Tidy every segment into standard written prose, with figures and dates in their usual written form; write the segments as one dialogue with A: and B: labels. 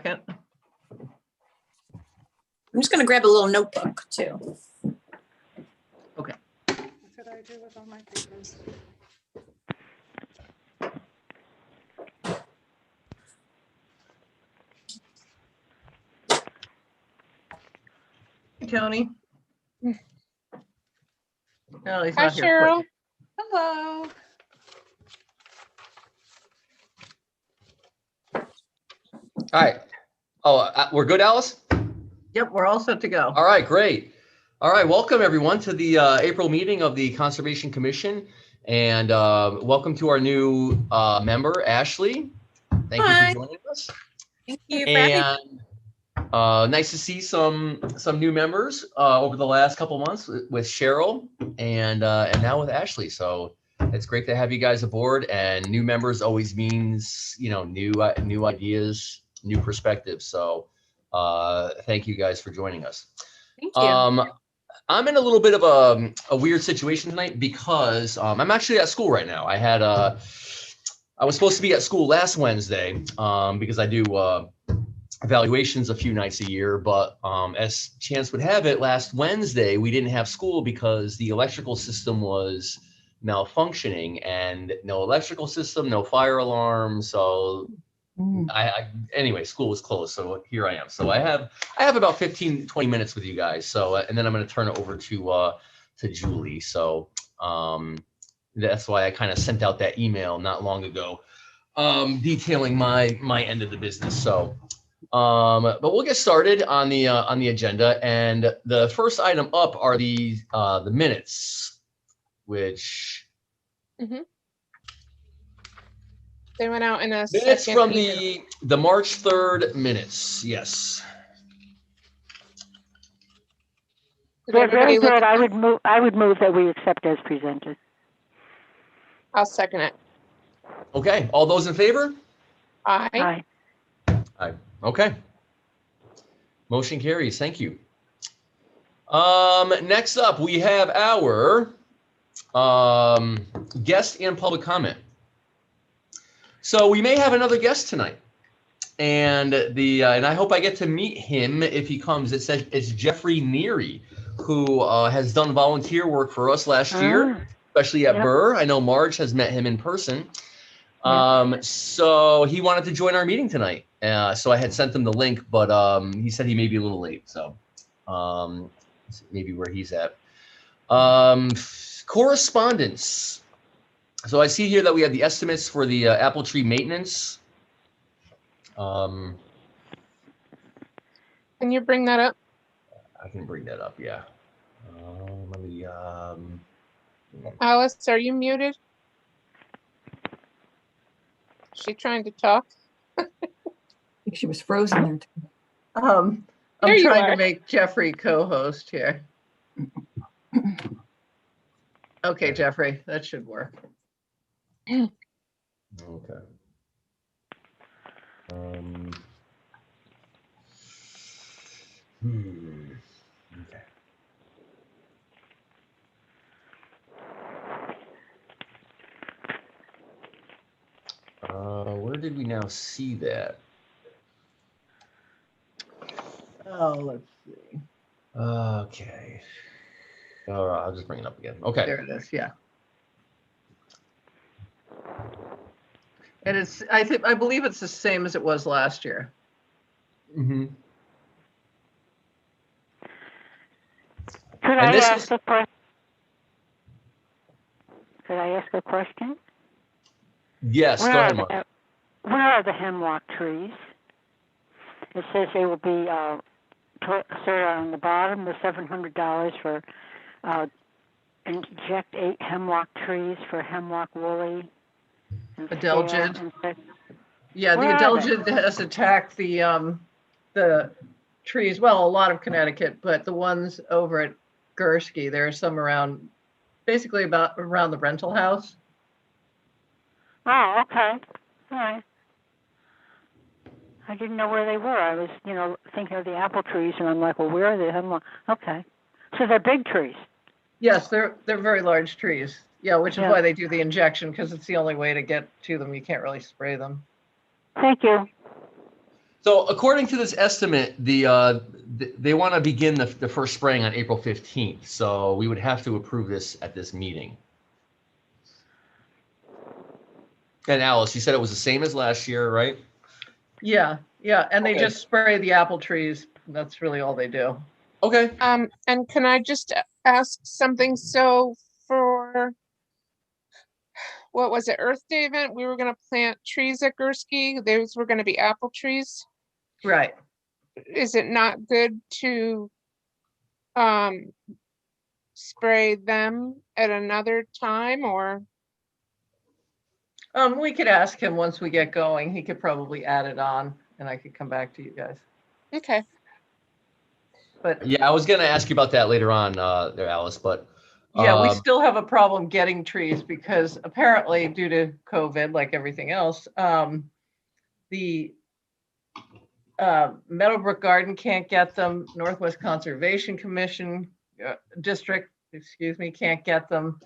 A: second.
B: I'm just gonna grab a little notebook too.
A: Okay.
C: What did I do with all my papers?
A: Hey, Tony. No, he's
D: Hi,
A: not here.
D: Cheryl.
C: Hello.
E: All right. Oh, we're good, Alice?
A: Yep, we're all set to go.
E: All right, great. All right, welcome everyone to the April meeting of the Conservation Commission. And welcome to our new member, Ashley. Thank
B: Hi.
E: you for joining us.
B: Thank you for having me.
E: And nice to see some new members over the last couple months with Cheryl and now with Ashley. So it's great to have you guys aboard. And new members always means, you know, new ideas, new perspectives. So thank you guys for joining us.
B: Thank you.
E: I'm in a little bit of a weird situation tonight because I'm actually at school right now. I was supposed to be at school last Wednesday because I do evaluations a few nights a year, but as chance would have it, last Wednesday we didn't have school because the electrical system was malfunctioning, and no electrical system, no fire alarm. So anyway, school was closed, so here I am. So I have about 15-20 minutes with you guys. So and then I'm going to turn it over to Julie. So that's why I kind of sent out that email not long ago detailing my end of the business. So but we'll get started on the agenda, and the first item up are the minutes, which
D: They went out in a
E: minutes
D: second.
E: from the March 3rd minutes. Yes.
D: Did
F: They're
D: everybody
F: very
D: look
F: good.
D: at
F: I would move that we accept as presented.
D: I'll second it.
E: Okay. All those in favor?
D: Aye.
F: Aye.
E: Okay. Motion carries. Thank you. Next up, we have our guest and public comment. So we may have another guest tonight, and and I hope I get to meet him if he comes. It's Jeffrey Neary, who has done volunteer work for us last year, especially at Burr. I know Marge has met him in person. So he wanted to join our meeting tonight. So I had sent him the link, but he said he may be a little late. So maybe where he's at. Correspondence. So I see here that we have the estimates for the apple tree maintenance.
D: Can you bring that up?
E: I can bring that up, yeah. Let me,
D: Alice, are you muted? Is she trying to talk?
G: I think she was frozen there too.
A: I'm
D: There you
A: trying to
D: are.
A: make Jeffrey co-host here. Okay, Jeffrey, that should work.
E: okay. Okay. Where did we now see that?
A: Oh, let's see.
E: Okay. All right, I'll just bring it up again. Okay.
A: There it is. Yeah. And I believe it's the same as it was last year.
E: Mm-hmm.
F: Could
E: And
F: I
E: this
F: ask
E: is-
F: a question? Could I ask a question?
E: Yes, go ahead, Mark.
F: Where are the hemlock trees? It says they will be sort of on the bottom, the $700 for inject 8 hemlock trees for hemlock woolly. And
A: Adelgid.
F: scale and
A: Yeah, the
F: Where are they?
A: Adelgid has attacked the trees. Well, a lot of Connecticut, but the ones over at Gursky, there are some around, basically about around the rental house.
F: Oh, okay. All right. I didn't know where they were. I was, thinking of the apple trees, and I'm like, well, where are the hemlock? Okay. So they're big trees.
A: Yes, they're very large trees. Yeah, which is
F: Yeah.
A: why they do the injection, because it's the only way to get to them. You can't really spray them.
F: Thank you.
E: So according to this estimate, they want to begin the first spraying on April 15th. So we would have to approve this at this meeting. And Alice, you said it was the same as last year, right?
A: Yeah, yeah, and they
E: Okay.
A: just spray the apple trees. That's really all they do.
E: Okay.
D: And can I just ask something? So for, what was it, Earth Day event, we were gonna plant trees at Gursky. Those were gonna be apple trees.
A: Right.
D: Is it not good to spray them at another time, or?
A: We could ask him once we get going. He could probably add it on and I could come back to you guys.
D: Okay.
A: But
E: Yeah, I was going to ask you about that later on there, Alice, but
A: yeah, we still have a problem getting trees because apparently due to COVID, like everything else, the Meadowbrook Garden can't get them. Northwest Conservation Commission District, excuse me, can't get them.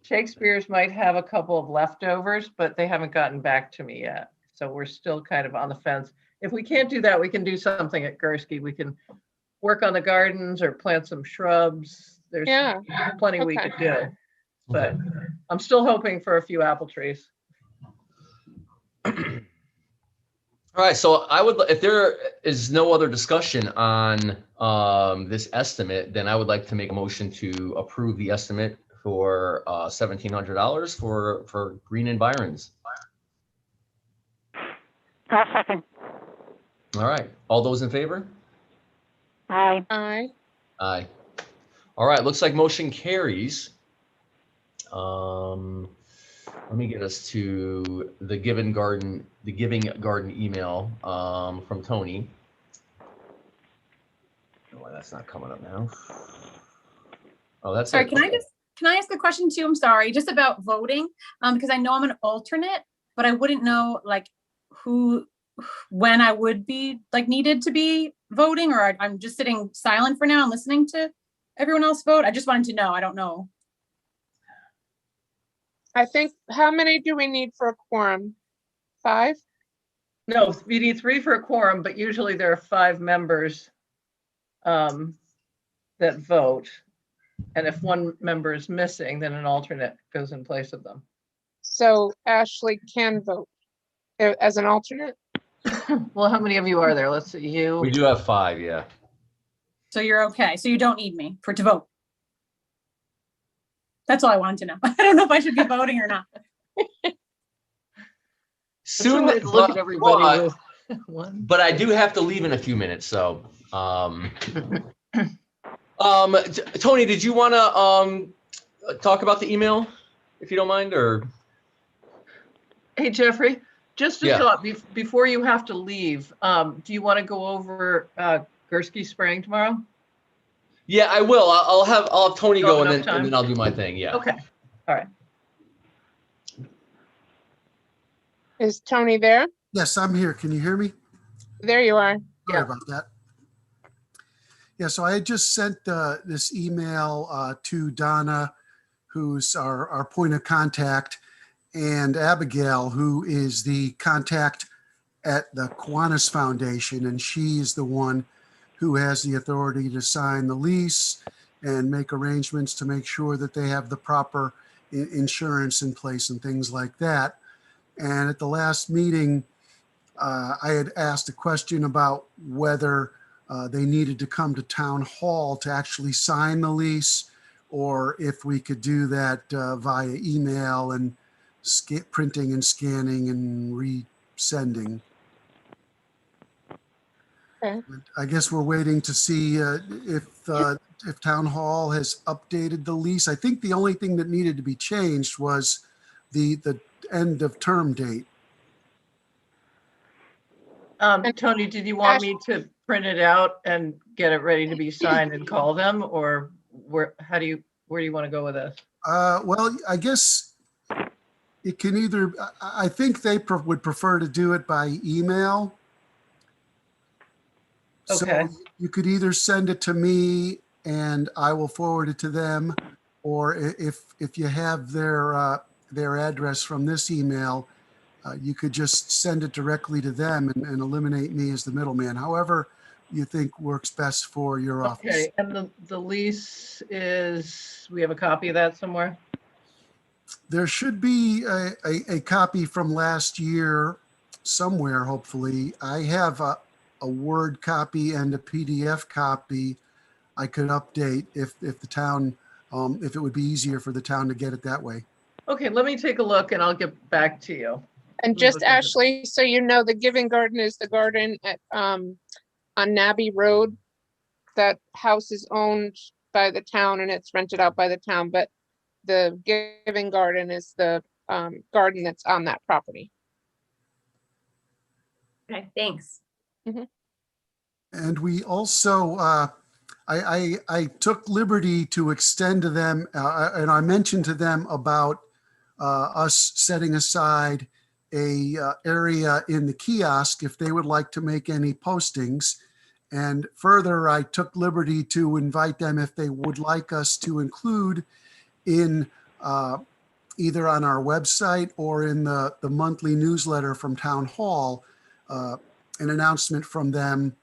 A: Shakespeare's might have a couple of leftovers, but they haven't gotten back to me yet. So we're still kind of on the fence. If we can't do that, we can do something at Gursky. We can work on the gardens or plant some shrubs. There's
D: Yeah.
A: plenty we
D: Okay.
A: could do, but I'm still hoping for a few apple trees.
E: all right. So I would, if there is no other discussion on this estimate, then I would like to make a motion to approve the estimate for $1,700 for Green Environs.
F: I'll second.
E: All right. All those in favor?
F: Aye.
D: Aye.
E: Aye. All right. Looks like motion carries. Let me get us to the Giving Garden email from Tony. Oh, that's not coming up now. Oh, that's
H: Sorry,
E: it.
H: can I ask a question too? I'm sorry, just about voting, because I know I'm an alternate, but I wouldn't know like when I would be like needed to be voting, or I'm just sitting silent for now and listening to everyone else vote. I just wanted to know. I don't know.
D: I think, how many do we need for a quorum? 5?
A: No, you need 3 for a quorum, but usually there are 5 members that vote. And if one member is missing, then an alternate goes in place of them.
D: So Ashley can vote as an alternate?
A: Well, how many of you are there? Let's see, you.
E: We do have 5, yeah.
H: So you're okay. So you don't need me to vote. That's all I wanted to know. I don't know if I should be voting or not.
E: Soon,
A: It's a way to look at everybody
E: but,
A: with one.
E: but I do have to leave in a few minutes, so Tony, did you want to talk about the email, if you don't mind, or?
A: Hey, Jeffrey, just a
E: Yeah.
A: thought before you have to leave. Do you want to go over Gursky spraying tomorrow?
E: Yeah, I will. I'll have Tony
A: You
E: go
A: have
E: and
A: enough
E: then
A: time?
E: I'll do my thing. Yeah.
A: Okay, all right.
D: Is Tony there?
I: Yes, I'm here. Can you hear me?
D: There you are.
I: Sorry
A: Yeah.
I: about that. Yeah, so I had just sent this email to Donna, who's our point of contact, and Abigail, who is the contact at the Kiwanis Foundation, and she's the one who has the authority to sign the lease and make arrangements to make sure that they have the proper insurance in place and things like that. And at the last meeting, I had asked a question about whether they needed to come to town hall to actually sign the lease, or if we could do that via email and printing and scanning and resending.
D: Okay.
I: I guess we're waiting to see if town hall has updated the lease. I think the only thing that needed to be changed was the end of term date.
A: Tony, did you want me to print it out and get it ready to be signed and call them, or where do you want to go with this?
I: Well, I guess it can either, I think they would prefer to do it by email.
A: Okay.
I: So you could either send it to me and I will forward it to them, or if you have their address from this email, you could just send it directly to them and eliminate me as the middleman. However you think works best for your office.
A: Okay, and the lease is, we have a copy of that somewhere?
I: There should be a copy from last year somewhere, hopefully. I have a Word copy and a PDF copy I could update if the town, if it would be easier for the town to get it that way.
A: Okay, let me take a look and I'll get back to you.
D: And just Ashley, so you know, the Giving Garden is the garden at, on Nabby Road. That house is owned by the town and it's rented out by the town, but the Giving Garden is the garden that's on that property.
H: Okay, thanks.
I: And we also, I took liberty to extend to them, and I mentioned to them about us setting aside a area in the kiosk if they would like to make any postings. And further, I took liberty to invite them if they would like us to include in either on our website or in the monthly newsletter from Town Hall, an announcement from them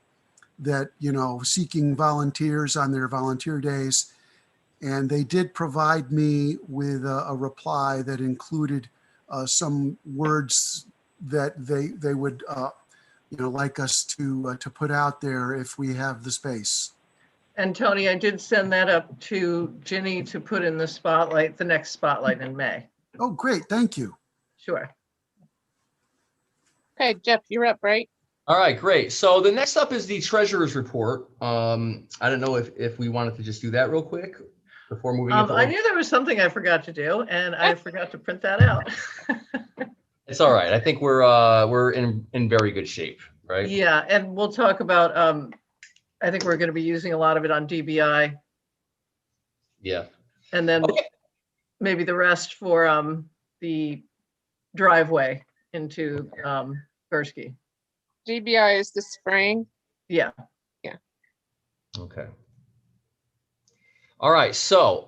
I: that, you know, seeking volunteers on their volunteer days. And they did provide me with a reply that included some words that they would, you know, like us to put out there if we have the space.
A: And Tony, I did send that up to Ginny to put in the spotlight, the next spotlight in May.
I: Oh, great. Thank you.
A: Sure.
D: Okay, Jeff, you're up, right?
E: All right, great. So the next up is the treasurer's report. I don't know if we wanted to just do that real quick before moving into.
A: I knew there was something I forgot to do and I forgot to print that out.
E: It's all right. I think we're in very good shape, right?
A: Yeah, and we'll talk about, I think we're going to be using a lot of it on DBI.
E: Yeah.
A: And then maybe the rest for the driveway into Gursky.
D: GBI is the spraying.
A: Yeah.
E: Okay. All right. So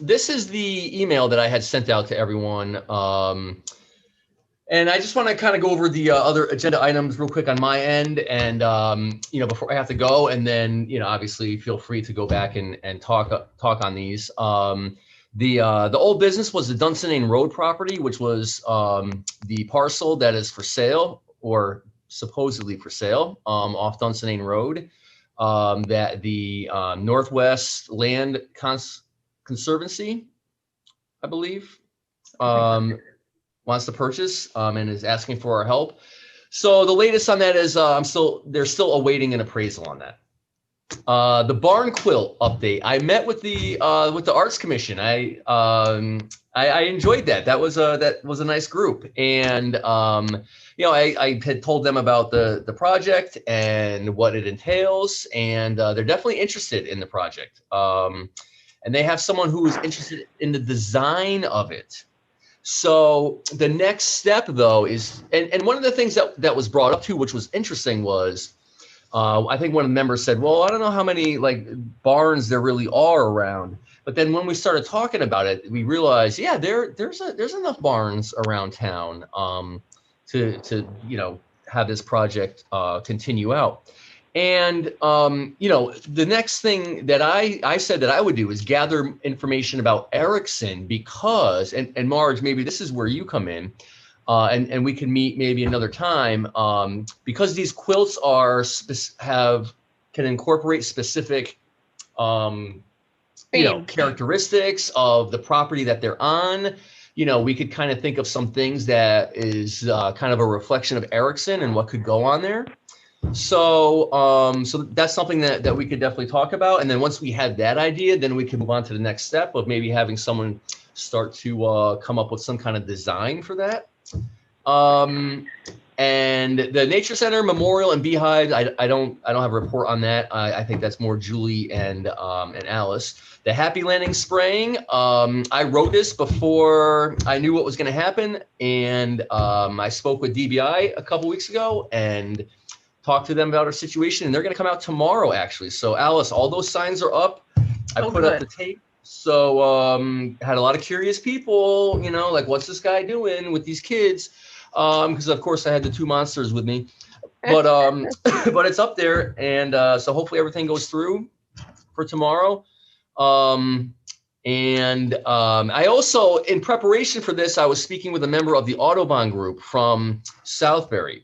E: this is the email that I had sent out to everyone. And I just want to kind of go over the other agenda items real quick on my end, and you know, before I have to go, and then, you know, obviously feel free to go back and talk on these. The old business was the Dunsinane Road property, which was the parcel that is for sale or supposedly for sale off Dunsinane Road, that the Northwest Land Conservancy, I believe, wants to purchase and is asking for our help. So the latest on that is they're still awaiting an appraisal on that. The barn quilt update. I met with the Arts Commission. I enjoyed that. That was a nice group, and you know, I had told them about the project and what it entails, and they're definitely interested in the project. And they have someone who is interested in the design of it. So the next step, though, is, and one of the things that was brought up too, which was interesting, was I think one of the members said, well, I don't know how many like barns there really are around. But then when we started talking about it, we realized, yeah, there's enough barns around town to you know, have this project continue out. And you know, the next thing that I said that I would do is gather information about Erickson, because, and Marge, maybe this is where you come in, and we can meet maybe another time, because these quilts can incorporate specific you know, characteristics of the property that they're on. You know, we could kind of think of some things that is kind of a reflection of Erickson and what could go on there. So so that's something that we could definitely talk about. And then once we had that idea, then we can move on to the next step of maybe having someone start to come up with some kind of design for that. And the Nature Center, Memorial, and Beehive, I don't have a report on that. I think that's more Julie and Alice. The Happy Landing spraying, I wrote this before I knew what was going to happen, and I spoke with DBI a couple weeks ago and talked to them about our situation, and they're going to come out tomorrow, actually. So Alice, all those signs are up. I put up the tape. So had a lot of curious people, you know, like, what's this guy doing with these kids? because of course I had the two monsters with me. But but it's up there, and so hopefully everything goes through for tomorrow. I also, in preparation for this, I was speaking with a member of the Autobahn group from Southbury,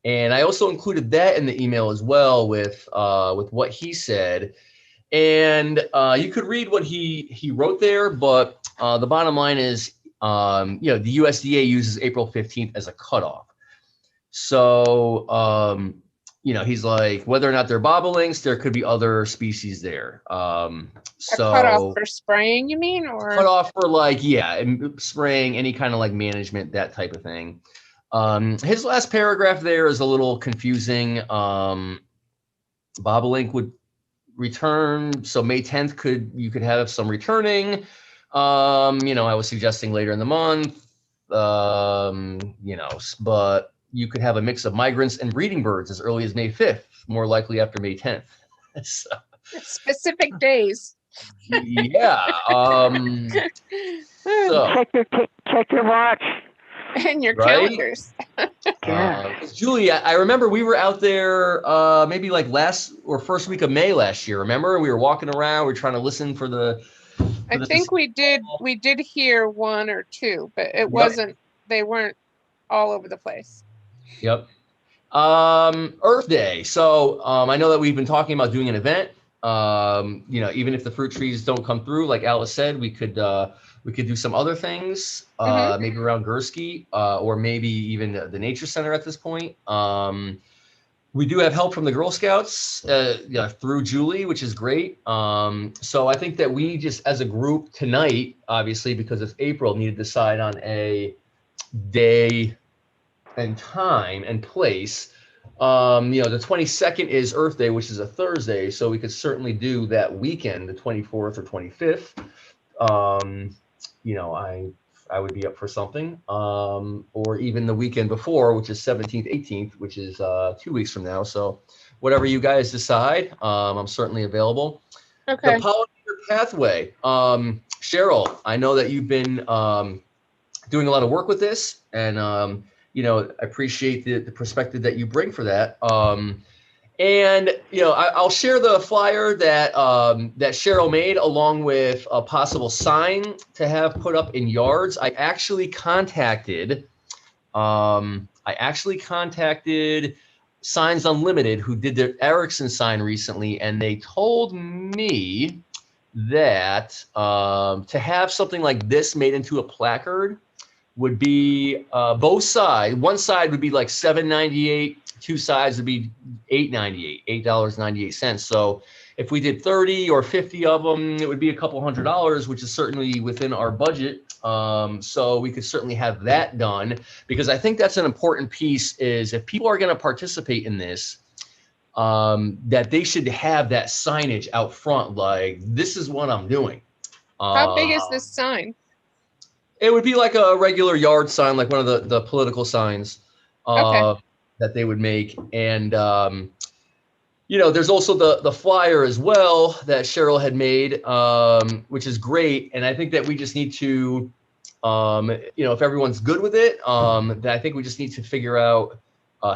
E: and I also included that in the email as well with what he said. And you could read what he wrote there, but the bottom line is, the USDA uses April 15th as a cutoff. So, he's like, whether or not they're bobolinks, there could be other species there.
D: A cutoff for spraying, you mean, or
E: cutoff for and spraying, any kind of like management, that type of thing. His last paragraph there is a little confusing. Bobolink would return, so May 10th you could have some returning. I was suggesting later in the month. But you could have a mix of migrants and breeding birds as early as May 5th, more likely after May 10th. So,
D: specific days.
E: Yeah. So
F: check your watch
D: and your
E: right?
D: calendars.
E: Julie, I remember we were out there maybe like last or first week of May last year. Remember, we were walking around, we were trying to listen for the.
D: I think we did hear one or two, but it wasn't. They weren't all over the place.
E: Yep. Earth Day. So I know that we've been talking about doing an event. Even if the fruit trees don't come through, like Alice said, we could do some other things, maybe around Gursky, or maybe even the Nature Center at this point. We do have help from the Girl Scouts through Julie, which is great. So I think that we just, as a group tonight, obviously, because it's April, need to decide on a day and time and place. The 22nd is Earth Day, which is a Thursday, so we could certainly do that weekend, the 24th or 25th. I would be up for something, or even the weekend before, which is 17th, 18th, which is 2 weeks from now. So whatever you guys decide, I'm certainly available.
D: Okay.
E: The pollinator pathway. Cheryl, I know that you've been doing a lot of work with this, and I appreciate the perspective that you bring for that. I'll share the flyer that Cheryl made, along with a possible sign to have put up in yards. I actually contacted Signs Unlimited, who did their Erickson sign recently, and they told me that to have something like this made into a placard would be both sides. One side would be like $7.98. Two sides would be $8.98. So if we did 30 or 50 of them, it would be a couple $100, which is certainly within our budget. So we could certainly have that done, because I think that's an important piece, is if people are going to participate in this, that they should have that signage out front, like, this is what I'm doing.
D: How big is this sign?
E: It would be like a regular yard sign, like one of the political signs that they would make. And, there's also the flyer as well that Cheryl had made, which is great. And I think that we just need to, if everyone's good with it, then I think we just need to figure out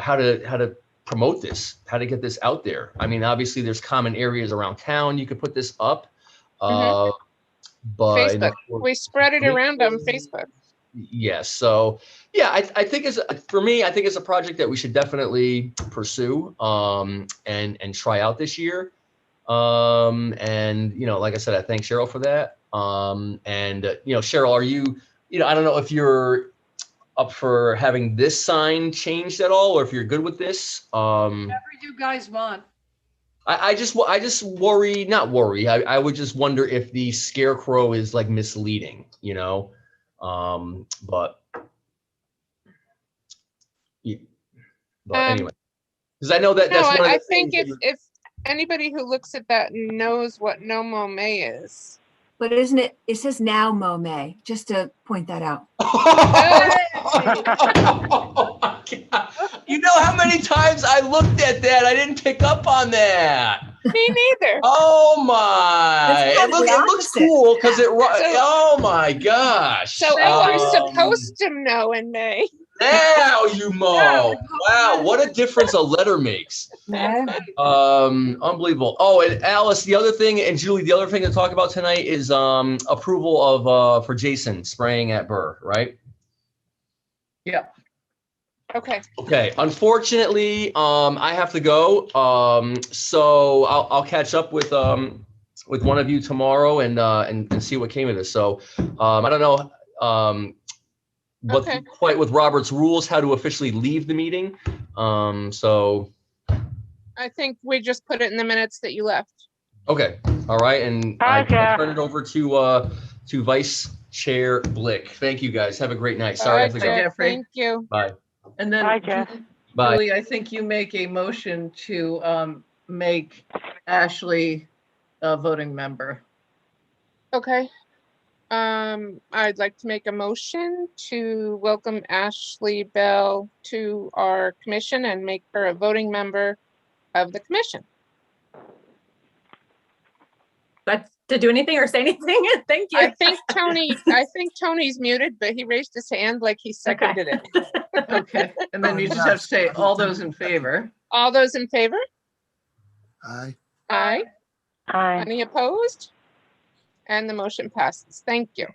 E: how to promote this, how to get this out there. I mean, obviously there's common areas around town you could put this up. But
D: Facebook. We spread it around on Facebook.
E: Yes. So yeah, I think for me, I think it's a project that we should definitely pursue and try out this year. Like I said, I thank Cheryl for that. Cheryl, are you, I don't know if you're up for having this sign changed at all, or if you're good with this.
C: Whatever you guys want.
E: I just worry, not worry. I would just wonder if the scarecrow is like misleading, but anyway, because I know that's one of the
D: I think
E: things
D: if anybody who looks at that knows what No Mo May is.
G: But isn't it? It says now Monet, just to point that out.
E: Oh my God. You know how many times I looked at that? I didn't pick up on that.
D: Me neither.
E: Oh my! It looks cool because it. Oh my gosh!
D: So we're supposed to know in May.
E: Now you mow. Wow, what a difference a letter makes. Unbelievable. Oh, and Alice, the other thing, and Julie, the other thing to talk about tonight is approval of for Jason spraying at Burr, right?
A: Yeah.
D: Okay,
E: Okay. Unfortunately, I have to go. So I'll catch up with one of you tomorrow and see what came of this. So I don't know what
D: Okay.
E: quite with Robert's rules how to officially leave the meeting. So
D: I think we just put it in the minutes that you left.
E: okay, all right, and I
F: Okay.
E: will turn it over to Vice Chair Blick. Thank you guys. Have a great night. Sorry I have to
D: Bye,
E: go.
D: Jeff.
A: Jeffrey.
D: Thank you.
E: Bye.
A: And then
F: Bye, Jeff.
E: Bye.
A: Julie, I think you make a motion to make Ashley a voting member.
D: Okay. I'd like to make a motion to welcome Ashley Bell to our commission and make her a voting member of the commission.
H: But to do anything or say anything? Thank you.
D: I think Tony's muted, but he raised his hand like he seconded it.
A: Okay, and then you just have to say all those in favor.
D: All those in favor?
I: Aye.
D: Aye.
F: Aye.
D: Any opposed? And the motion passes. Thank you.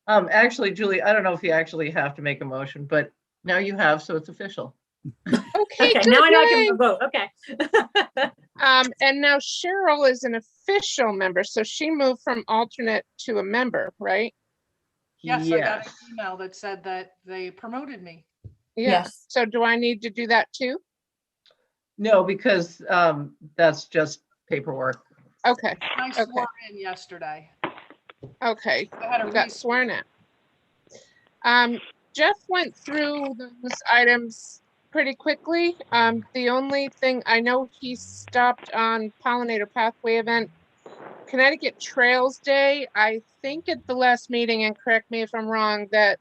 A: Actually, Julie, I don't know if you actually have to make a motion, but now you have, so it's official.
D: Okay,
H: Okay,
D: good,
H: now I know I
D: yay.
H: can vote. Okay.
D: And now Cheryl is an official member, so she moved from alternate to a member, right?
C: Yes, I got an email that said that they promoted me.
D: Yeah.
H: Yes.
D: So do I need to do that too?
A: No, because that's just paperwork.
D: Okay,
C: I swore in yesterday.
D: okay.
C: I had a
D: You got sworn at. Jeff went through those items pretty quickly. The only thing, I know he stopped on Pollinator Pathway event, Connecticut Trails Day. I think at the last meeting, and correct me if I'm wrong, that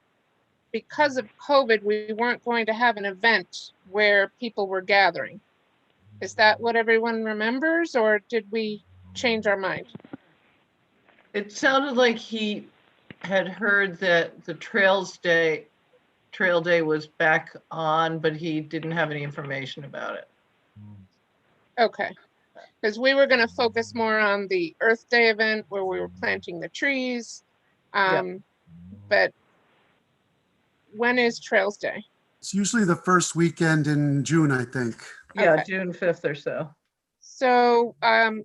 D: because of COVID, we weren't going to have an event where people were gathering. Is that what everyone remembers, or did we change our mind?
A: It sounded like he had heard that the Trail Day was back on, but he didn't have any information about it.
D: Okay, because we were going to focus more on the Earth Day event where we were planting the trees. But when is Trails Day?
I: It's usually the first weekend in June, I think.
A: Yeah,
D: Okay.
A: June 5th or so.
D: So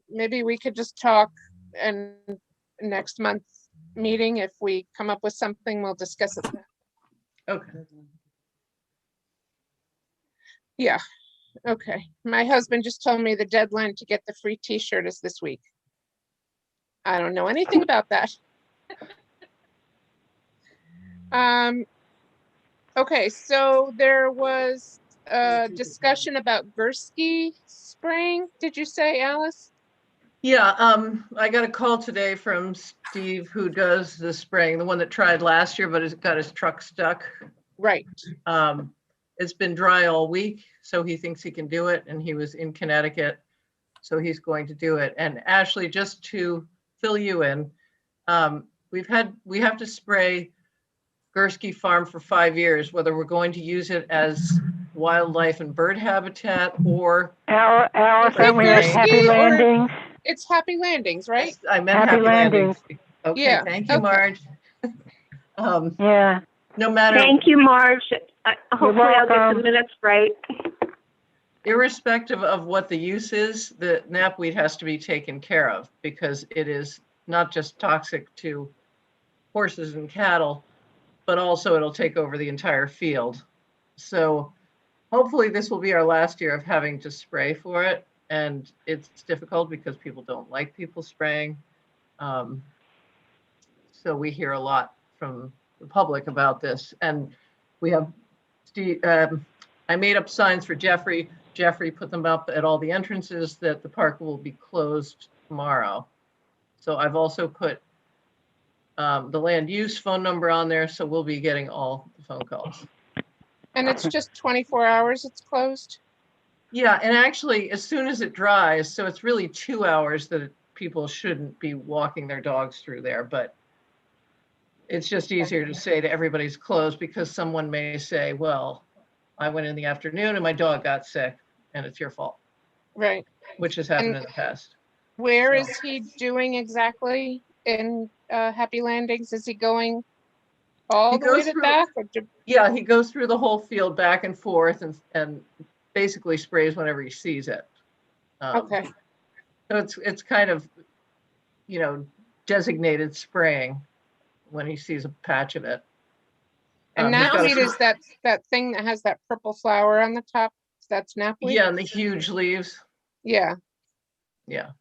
D: maybe we could just talk and next month's meeting, if we come up with something, we'll discuss it.
A: Okay.
D: Yeah, okay. My husband just told me the deadline to get the free t-shirt is this week. I don't know anything about that. Okay, so there was a discussion about gursky spraying. Did you say, Alice?
A: Yeah, I got a call today from Steve, who does the spraying, the one that tried last year, but has got his truck stuck.
D: Right.
A: It's been dry all week, so he thinks he can do it, and he was in Connecticut, so he's going to do it. And Ashley, just to fill you in, we have to spray Gursky Farm for 5 years, whether we're going to use it as wildlife and bird habitat or
F: Alice,
A: Great
F: we have
A: Dane.
F: Happy Landings.
D: It's Happy Landings, right?
A: I meant
F: Happy
A: Happy Landings.
F: Landings.
A: Okay,
D: Yeah,
A: thank you,
D: okay.
A: Marge.
F: Yeah.
A: No matter,
J: Thank you, Marge. Hopefully I'll get the
F: welcome.
J: minutes right.
A: irrespective of what the use is, the knapweed has to be taken care of because it is not just toxic to horses and cattle, but also it'll take over the entire field. So hopefully this will be our last year of having to spray for it. And it's difficult because people don't like people spraying. So we hear a lot from the public about this. And we have, I made up signs for Jeffrey. Jeffrey put them up at all the entrances that the park will be closed tomorrow. So I've also put the land use phone number on there, so we'll be getting all the phone calls.
D: And it's just 24 hours it's closed?
A: Yeah, and actually, as soon as it dries, so it's really 2 hours that people shouldn't be walking their dogs through there, but it's just easier to say to everybody's closed because someone may say, well, I went in the afternoon and my dog got sick and it's your fault,
D: Right.
A: which has happened
D: And
A: in the past.
D: where
A: So-
D: is he doing exactly in Happy Landings? Is he going all
A: He
D: the way
A: goes
D: to
A: through-
D: back? Or
A: Yeah, he goes through the whole field back and forth and basically sprays whenever he sees it.
D: Okay,
A: So it's kind of, designated spraying when he sees a patch of it.
D: and
A: he's got a
D: knapweed
A: few-
D: is that thing that has that purple flower on the top? That's knapweed?
A: Yeah, and the huge leaves.
D: Yeah,
A: Yeah.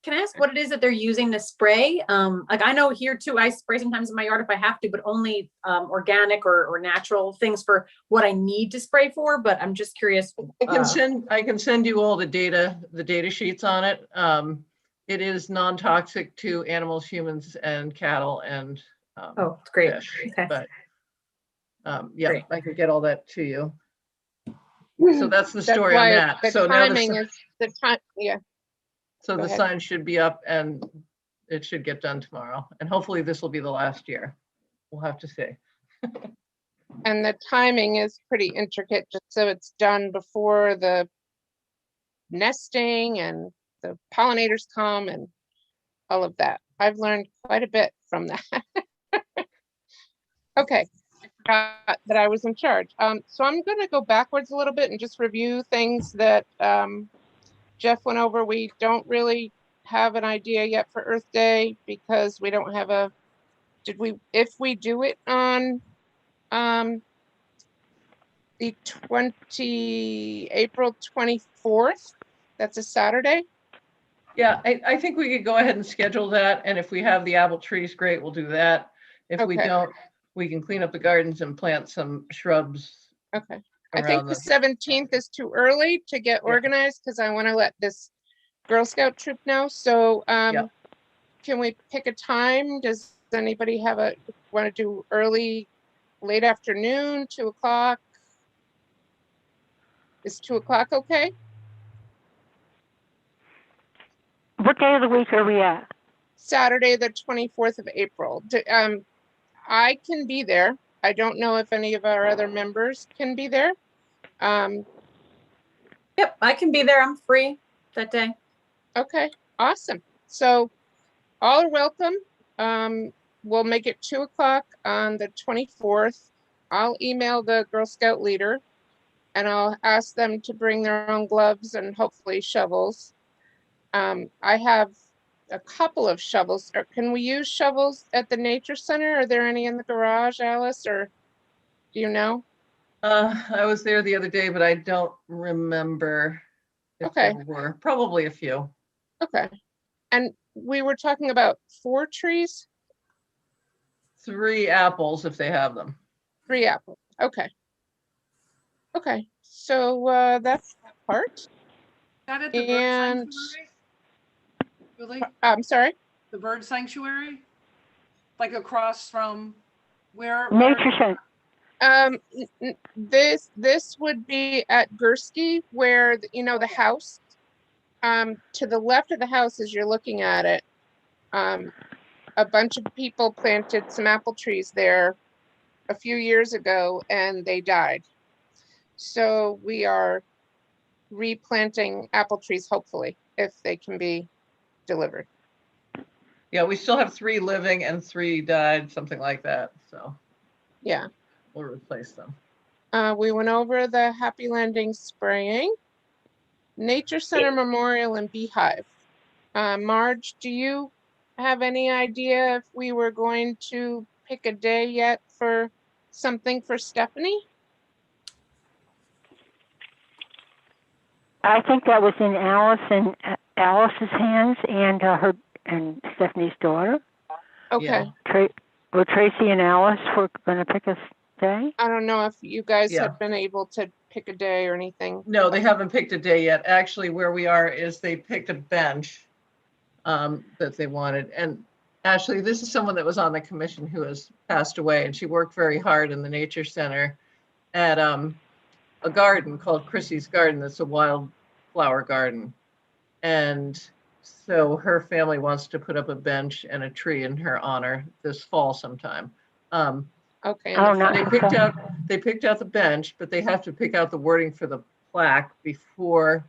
H: Can I ask what it is that they're using to spray? Like I know here too, I spray sometimes in my yard if I have to, but only organic or natural things for what I need to spray for. But I'm just curious.
A: I can send you all the data sheets on it. It is non-toxic to animals, humans, and cattle and
H: Oh, it's great.
A: fish.
H: Okay.
A: But yeah,
H: Great.
A: I can get all that to you. So that's the
D: that's
A: story on
D: why
A: that.
D: the
A: So now
D: timing is the time, yeah.
A: so
D: go
A: the
D: ahead.
A: sign should be up and it should get done tomorrow. And hopefully this will be the last year. We'll have to see.
D: And the timing is pretty intricate, just so it's done before the nesting and the pollinators come and all of that. I've learned quite a bit from that. Okay, that I was in charge. So I'm gonna go backwards a little bit and just review things that Jeff went over. We don't really have an idea yet for Earth Day because we don't have a, if we do it on the April 24th, that's a Saturday.
A: Yeah, I think we could go ahead and schedule that. And if we have the apple trees, great, we'll do that. If we
D: Okay.
A: don't, we can clean up the gardens and plant some shrubs.
D: Okay. I think
A: around
D: the 17th is too early to get
A: Yeah.
D: organized because I want to let this Girl Scout troop know. So
A: Yeah.
D: can we pick a time? Does anybody want to do early, late afternoon, 2 o'clock? Is 2 o'clock okay?
F: What day of the week are we at?
D: Saturday, the 24th of April. I can be there. I don't know if any of our other members can be there.
H: Yep, I can be there. I'm free that day.
D: Okay, awesome. So all are welcome. We'll make it 2 o'clock on the 24th. I'll email the Girl Scout leader and I'll ask them to bring their own gloves and hopefully shovels. I have a couple of shovels. Can we use shovels at the nature center? Are there any in the garage, Alice, or do you know?
A: I was there the other day, but I don't remember if
D: Okay.
A: there were. Probably a few.
D: Okay. And we were talking about 4 trees,
A: 3 apples if they have them.
D: 3 apples. Okay. Okay, so that's that part.
C: Is that at the bird
D: And
C: sanctuary? Really?
D: I'm sorry.
C: The bird sanctuary? Like across from where?
F: Nature Center.
D: This would be at Gursky, where the house. To the left of the house, as you're looking at it, a bunch of people planted some apple trees there a few years ago, and they died. So we are replanting apple trees, hopefully, if they can be delivered.
A: Yeah, we still have 3 living and 3 died, something like that. So
D: Yeah.
A: we'll replace them.
D: We went over the Happy Landing spraying, Nature Center Memorial and Beehive. Marge, do you have any idea if we were going to pick a day yet for something for Stephanie?
F: I think that was in Alice's hands and Stephanie's daughter.
D: Okay.
A: Yeah.
F: Were Tracy and Alice were going to pick a day?
D: I don't know if you guys
A: Yeah.
D: had been able to pick a day or anything.
A: No, they haven't picked a day yet. Actually, where we are is they picked a bench that they wanted. And Ashley, this is someone that was on the commission who has passed away, and she worked very hard in the nature center at a garden called Chrissy's Garden. That's a wildflower garden. And so her family wants to put up a bench and a tree in her honor this fall sometime.
D: Okay.
F: Oh,
D: and the
F: not
A: They
D: fence.
A: picked out, they picked out the bench, but they have to pick out the wording for the plaque before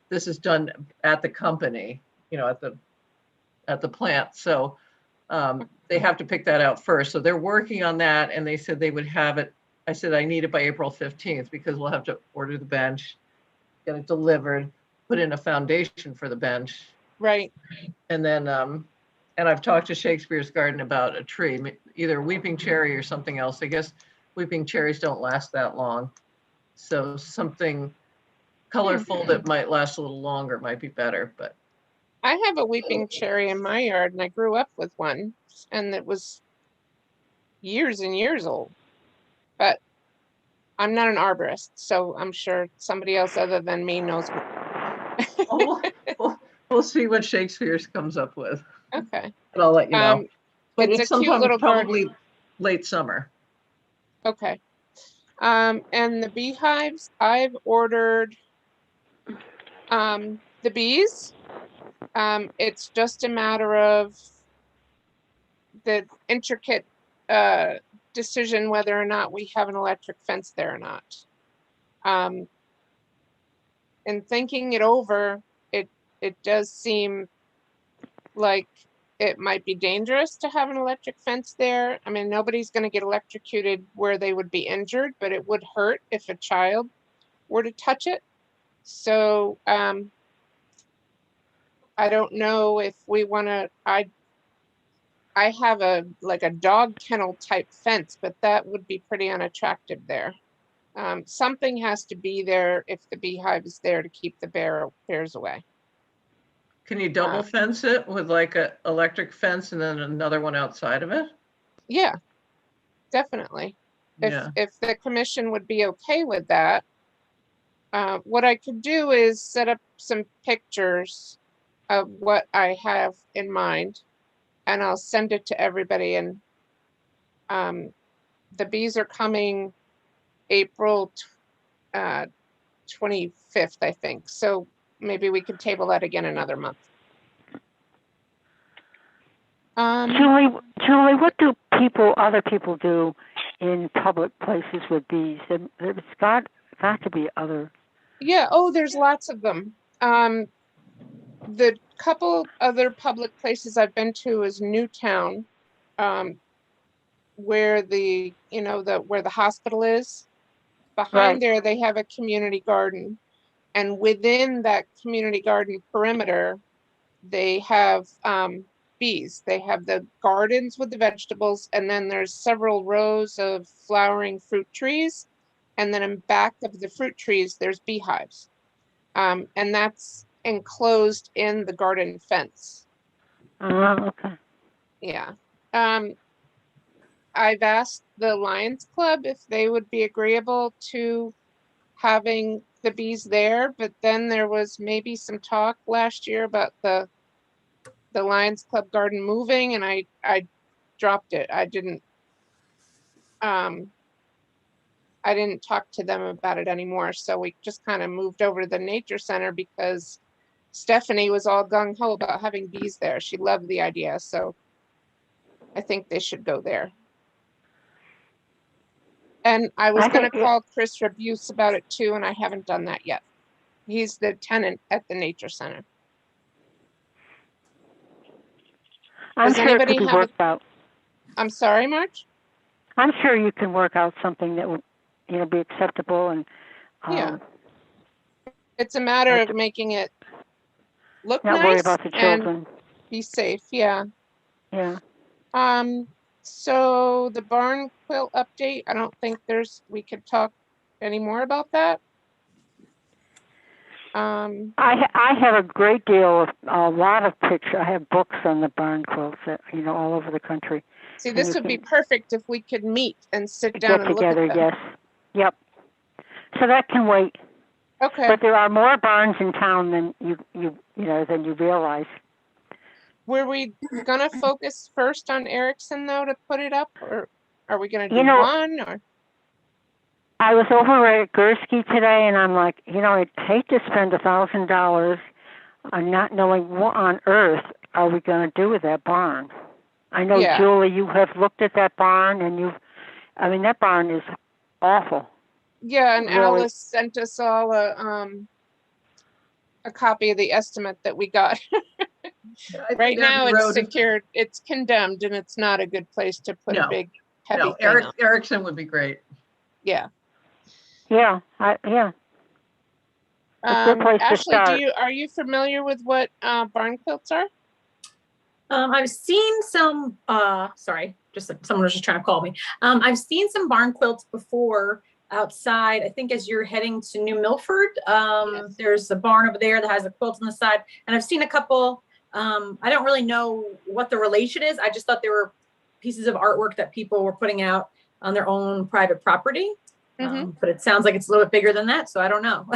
A: this is done at the company, at the plant. So they have to pick that out first. So they're working on that, and they said they would have it. I said, I need it by April 15th because we'll have to order the bench, get it delivered, put in a foundation for the bench.
D: Right.
A: And then, and I've talked to Shakespeare's Garden about a tree, either weeping cherry or something else. I guess weeping cherries don't last that long. So something colorful that might last a little longer might be better, but.
D: I have a weeping cherry in my yard and I grew up with one and it was years and years old. But I'm not an arborist, so I'm sure somebody else other than me knows.
A: We'll see what Shakespeare's comes up with.
D: Okay.
A: And I'll let you know. But
D: It's
A: it's
D: a cute
A: sometime
D: little
A: probably
D: garden.
A: late summer.
D: Okay. And the beehives, I've ordered the bees. It's just a matter of the intricate decision whether or not we have an electric fence there or not. And thinking it over, it does seem like it might be dangerous to have an electric fence there. I mean, nobody's going to get electrocuted where they would be injured, but it would hurt if a child were to touch it. So I don't know if we want to. I have a dog kennel type fence, but that would be pretty unattractive there. Something has to be there if the beehive is there to keep the bears away.
A: Can you double fence it with like a electric fence and then another one outside of it?
D: Yeah, definitely.
A: Yeah.
D: If the commission would be okay with that, what I could do is set up some pictures of what I have in mind, and I'll send it to everybody. And the bees are coming April 25th, I think. So maybe we could table that again another month.
F: Julie, what do other people do in public places with bees? There's got to be other.
D: Yeah. Oh, there's lots of them. The couple other public places I've been to is Newtown, where where the hospital is. Behind there, they have a community garden, and within that community garden perimeter, they have bees. They have the gardens with the vegetables, and then there's several rows of flowering fruit trees, and then in back of the fruit trees, there's beehives, and that's enclosed in the garden fence.
F: Okay.
D: Yeah. I've asked the Lions Club if they would be agreeable to having the bees there, but then there was maybe some talk last year about the Lions Club garden moving, and I dropped it. I didn't talk to them about it anymore. So we just kind of moved over to the nature center because Stephanie was all gung-ho about having bees there. She loved the idea. So I think they should go there. And I was going to call Chris Rebuse about it too, and I haven't done that yet. He's the tenant at the nature center.
F: I'm sure it could be worked out.
D: I'm sorry, Marge?
F: I'm sure you can work out something that would, be acceptable and.
D: Yeah. It's a matter of making it look
F: nice. Not worry about the children.
D: And be safe. Yeah.
F: Yeah.
D: So the barn quilt update, I don't think we could talk any more about that.
F: I have a great deal of a lot of pictures. I have books on the barn quilts that, all over the country.
D: See, this would be perfect if we could meet and sit down and
F: together,
D: look at them.
F: Yes. Yep. So that can wait.
D: Okay.
F: But there are more barns in town than than you realize.
D: Were we gonna focus first on Erickson though to put it up, or are we gonna do one? Or
F: I was over at Gursky today, and I'm like, I'd hate to spend $1,000 on not knowing what on earth are we going to do with that barn. I know,
D: Yeah.
F: Julie, you have looked at that barn and that barn is awful.
D: Yeah, and
F: Really?
D: Alice sent us all a copy of the estimate that we got.
A: I think
D: Right now,
A: Abbey
D: it's
A: Road-
D: secured, it's condemned, and it's not a good place to put a
A: No,
D: big, heavy
A: No,
D: thing on.
A: Erickson would be great.
D: Yeah.
F: Yeah, yeah. It's a good place to
D: Ashley,
F: start.
D: are you familiar with what barn quilts are?
H: I've seen some, sorry, someone was just trying to call me. I've seen some barn quilts before outside. I think as you're heading to New Milford,
D: Yes.
H: there's a barn over there that has a quilt on the side. And I've seen a couple, I don't really know what the relation is. I just thought there were pieces of artwork that people were putting out on their own private property. But it sounds like it's a little bit bigger than that, so I don't know.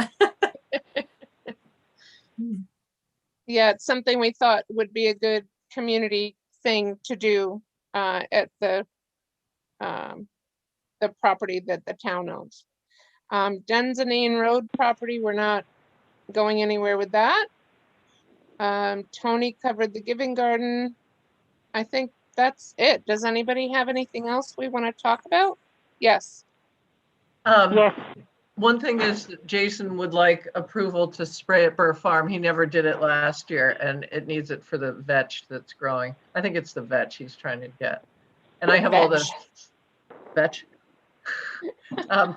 D: Yeah, it's something we thought would be a good community thing to do at the property that the town owns. Denzanine Road property, we're not going anywhere with that. Tony covered the Giving Garden. I think that's it. Does anybody have anything else we want to talk about? Yes.
F: Yes.
A: One thing is that Jason would like approval to spray at Burr Farm. He never did it last year, and it needs it for the vetch that's growing. I think it's the vetch he's trying to get. And I have all the vetch. I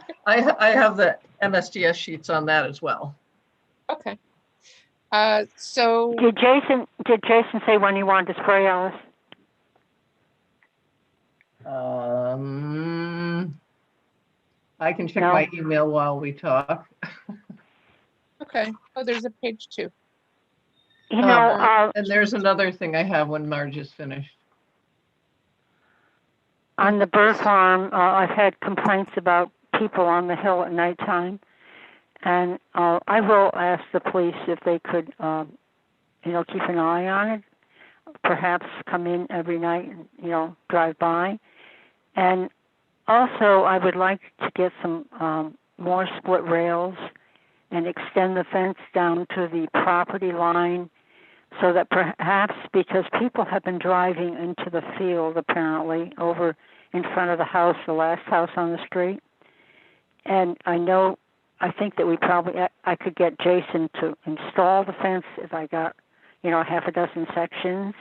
A: have the MSDS sheets on that as well.
D: Okay. So
F: Did Jason say when he wanted to spray, Alice?
A: I can check
F: No.
A: my email while we talk.
D: okay. Oh, there's a page 2.
F: You know,
A: And there's another thing I have when Marge is finished.
F: on the Burr Farm, I've had complaints about people on the hill at nighttime, and I will ask the police if they could, keep an eye on it. Perhaps come in every night and drive by. And also, I would like to get some more split rails and extend the fence down to the property line, so that perhaps, because people have been driving into the field apparently over in front of the house, the last house on the street, and I think that I could get Jason to install the fence if I got half a dozen sections.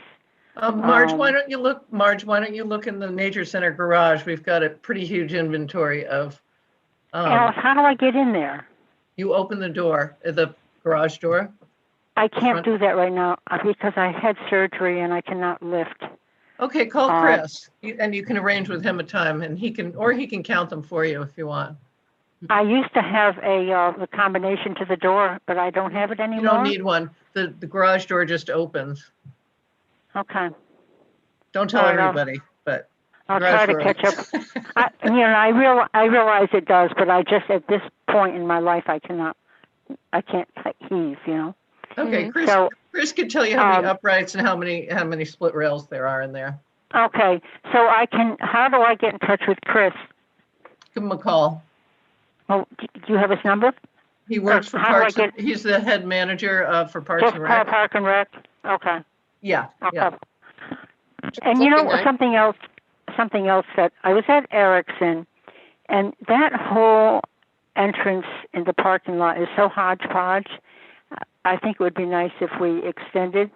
A: Marge, why don't you look in the Nature Center garage? We've got a pretty huge inventory of.
F: Alice, how do I get in there?
A: You open the door, the garage door.
F: I can't do that right now because I had surgery and I cannot lift.
A: Okay, call Chris, and you can arrange with him a time, and he can count them for you if you want.
F: I used to have a combination to the door, but I don't have it anymore.
A: You don't need one. The garage door just opens.
F: Okay.
A: Don't tell everybody, but
F: I'll try to catch up. I realize it does, but I just at this point in my life I can't heave.
A: Okay, Chris.
F: So,
A: Chris can tell you how many uprights and how many split rails there are in there.
F: Okay, so how do I get in touch with Chris?
A: Give him a call.
F: Oh, do you have his number?
A: He works for Parks. He's the head manager for Parks and Rec.
F: Park and Rec. Okay.
A: Yeah.
F: Okay.
A: Yeah.
F: And something else that I was at Erickson, and that whole entrance in the parking lot is so hodgepodge. I think it would be nice if we extended.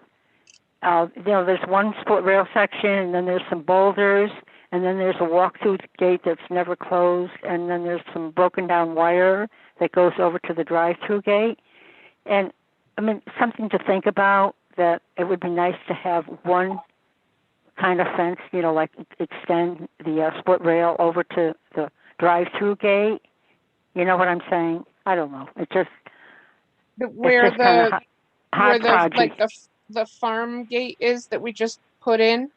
F: There's one split rail section, and then there's some boulders, and then there's a walk-through gate that's never closed, and then there's some broken down wire that goes over to the drive-through gate. And something to think about, that it would be nice to have one kind of fence, like extend the split rail over to the drive-through gate. You know what I'm saying? I don't know. It just
D: where the
F: hodgepodgey.
D: the farm gate is that we just put in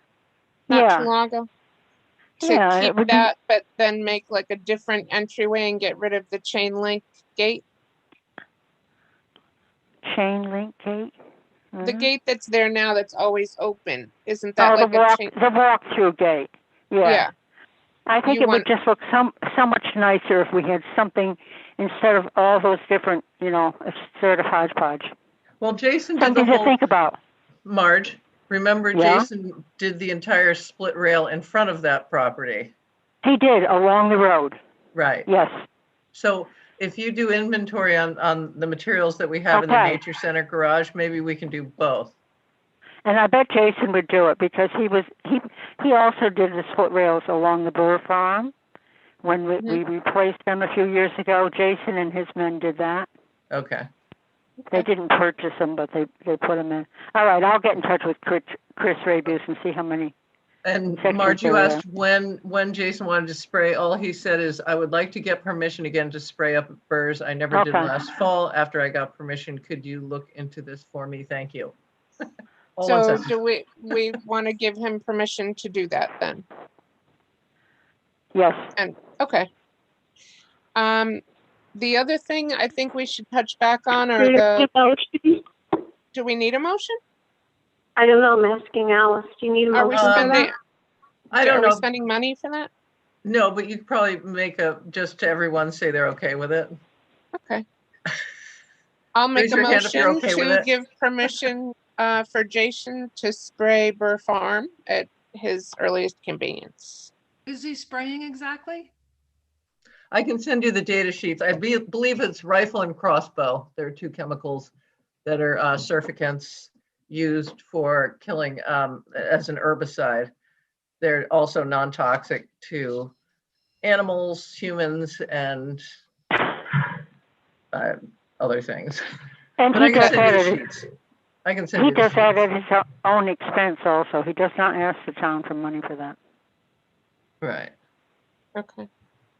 D: not too long ago. To keep that, but then make like a different entryway and get rid of the chain link gate.
F: Chain link gate? Mm-hmm.
D: The gate that's there now that's always open. Isn't that like
F: the walk-through gate? Yeah. I think would just look so much nicer if we had something instead of all those different, sort of hodgepodge.
A: Well, Jason did
F: something to think about.
A: Marge, Remember
F: Yeah.
A: Jason did the entire split rail in front of that property?
F: He did, along the road.
A: Right.
F: Yes.
A: So if you do inventory on the materials that we have in the
F: Okay.
A: Nature Center garage, maybe we can do both.
F: And I bet Jason would do it because he also did the split rails along the Burr farm. When we replaced them a few years ago, Jason and his men did that.
A: Okay.
F: They didn't purchase them, but they put them in. All right, I'll get in touch with Chris Rabus and see how many.
A: And
F: sections
A: Marge, you
F: there
A: asked when Jason wanted to spray. All he said is, I would like to get permission again to spray up burrs. I never did
F: Okay.
A: last fall. After I got permission, could you look into this for me? Thank you. All one
D: So
A: sentence.
D: do we want to give him permission to do that then?
F: Yes.
D: And, okay. The other thing I think we should touch back on are do we need a motion?
J: I don't know, I'm asking Alice. Do you need a
D: Are we
J: motion for
D: spending,
J: that?
A: I don't
D: are we
A: know.
D: spending money for that?
A: No, but you could probably make just to everyone say they're okay with it.
D: Okay. I'll make
A: Raise
D: a
A: your hand if you're
D: motion
A: okay with
D: to
A: it.
D: give permission for Jason to spray Burr Farm at his earliest convenience.
C: Is he spraying exactly?
A: I can send you the data sheets. I believe it's rifle and crossbow. There are two chemicals that are surfactants used for killing as an herbicide. They're also non-toxic to animals, humans, and other things.
F: And
A: But I
F: he
A: can
F: does
A: send
F: that
A: you
F: at
A: the
F: his,
A: sheets. I can send
F: he
A: you the
F: does that
A: sheets.
F: at his own expense also. He does not ask the town for money for that.
A: Right.
D: Okay.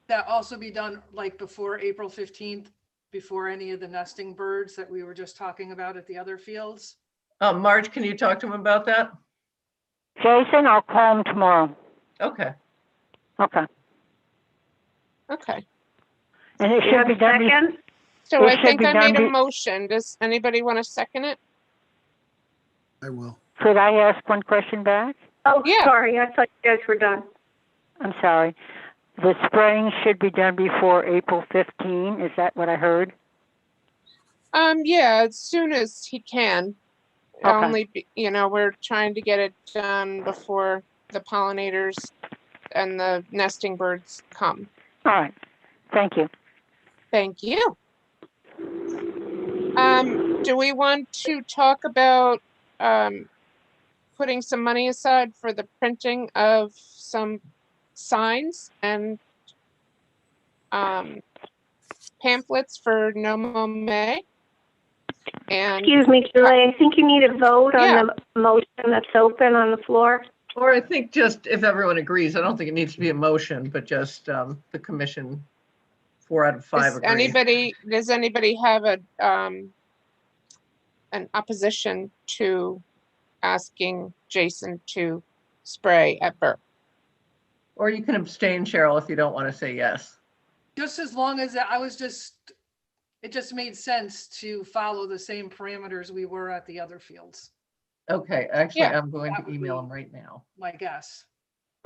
C: That also be done like before April 15th, before any of the nesting birds that we were just talking about at the other fields?
A: Marge, can you talk to him about that?
F: Jason, I'll call him tomorrow.
A: Okay.
F: Okay.
D: Okay.
F: And it
J: You
F: should
J: have
F: be
J: a
F: done.
J: second?
D: So
F: It
D: I
F: should
D: think
F: be
D: I
F: done
D: made a
F: be-
D: motion. Does anybody want to second it?
I: I will.
F: Could I ask one question back?
J: Oh,
D: Yeah.
J: sorry, I thought you guys were done.
F: I'm sorry. The spraying should be done before April 15. Is that what I heard?
D: Yeah, as soon as he can.
F: Okay.
D: Only, we're trying to get it done before the pollinators and the nesting birds come.
F: All right. Thank you.
D: Thank you. Do we want to talk about putting some money aside for the printing of some signs and pamphlets for No Mow May? And
J: Excuse me, Julie, I think you need a vote on
D: Yeah.
J: the motion that's open on the floor.
A: Or I think just if everyone agrees, I don't think it needs to be a motion, but just the commission, 4 out of 5 agree.
D: does anybody have an opposition to asking Jason to spray at Burr?
A: Or you can abstain, Cheryl, if you don't want to say yes.
C: Just as long as it just made sense to follow the same parameters we were at the other fields,
A: Okay, actually,
D: Yeah.
A: I'm going
C: That
A: to
C: would
A: email
C: be-
A: him right now.
C: my guess.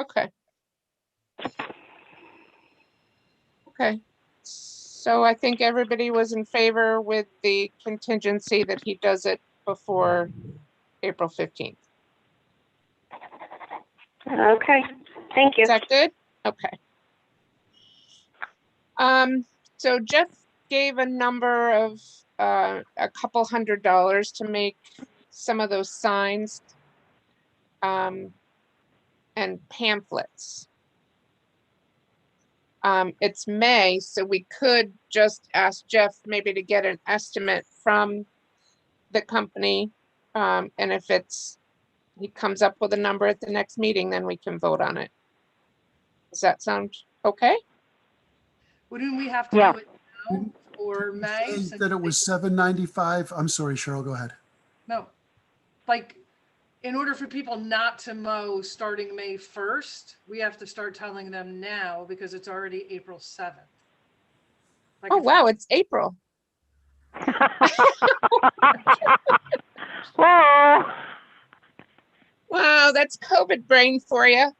D: Okay. Okay. So I think everybody was in favor with the contingency that he does it before April 15th.
J: Okay, thank you.
D: Is that good? Okay. So Jeff gave a number of a couple $100 to make some of those signs and pamphlets. It's May, so we could just ask Jeff maybe to get an estimate from the company. And if he comes up with a number at the next meeting, then we can vote on it. Does that sound okay?
C: Wouldn't we have to
F: Yeah.
C: do it now or May?
I: Say
C: since
I: that it was $7.95. I'm sorry, Cheryl, go ahead.
C: No, like, in order for people not to mow starting May 1st, we have to start telling them now because it's already April 7th. Like
D: Oh,
C: if-
D: wow, it's April.
F: Whoa.
I: Well,
D: Wow, that's COVID brain for you.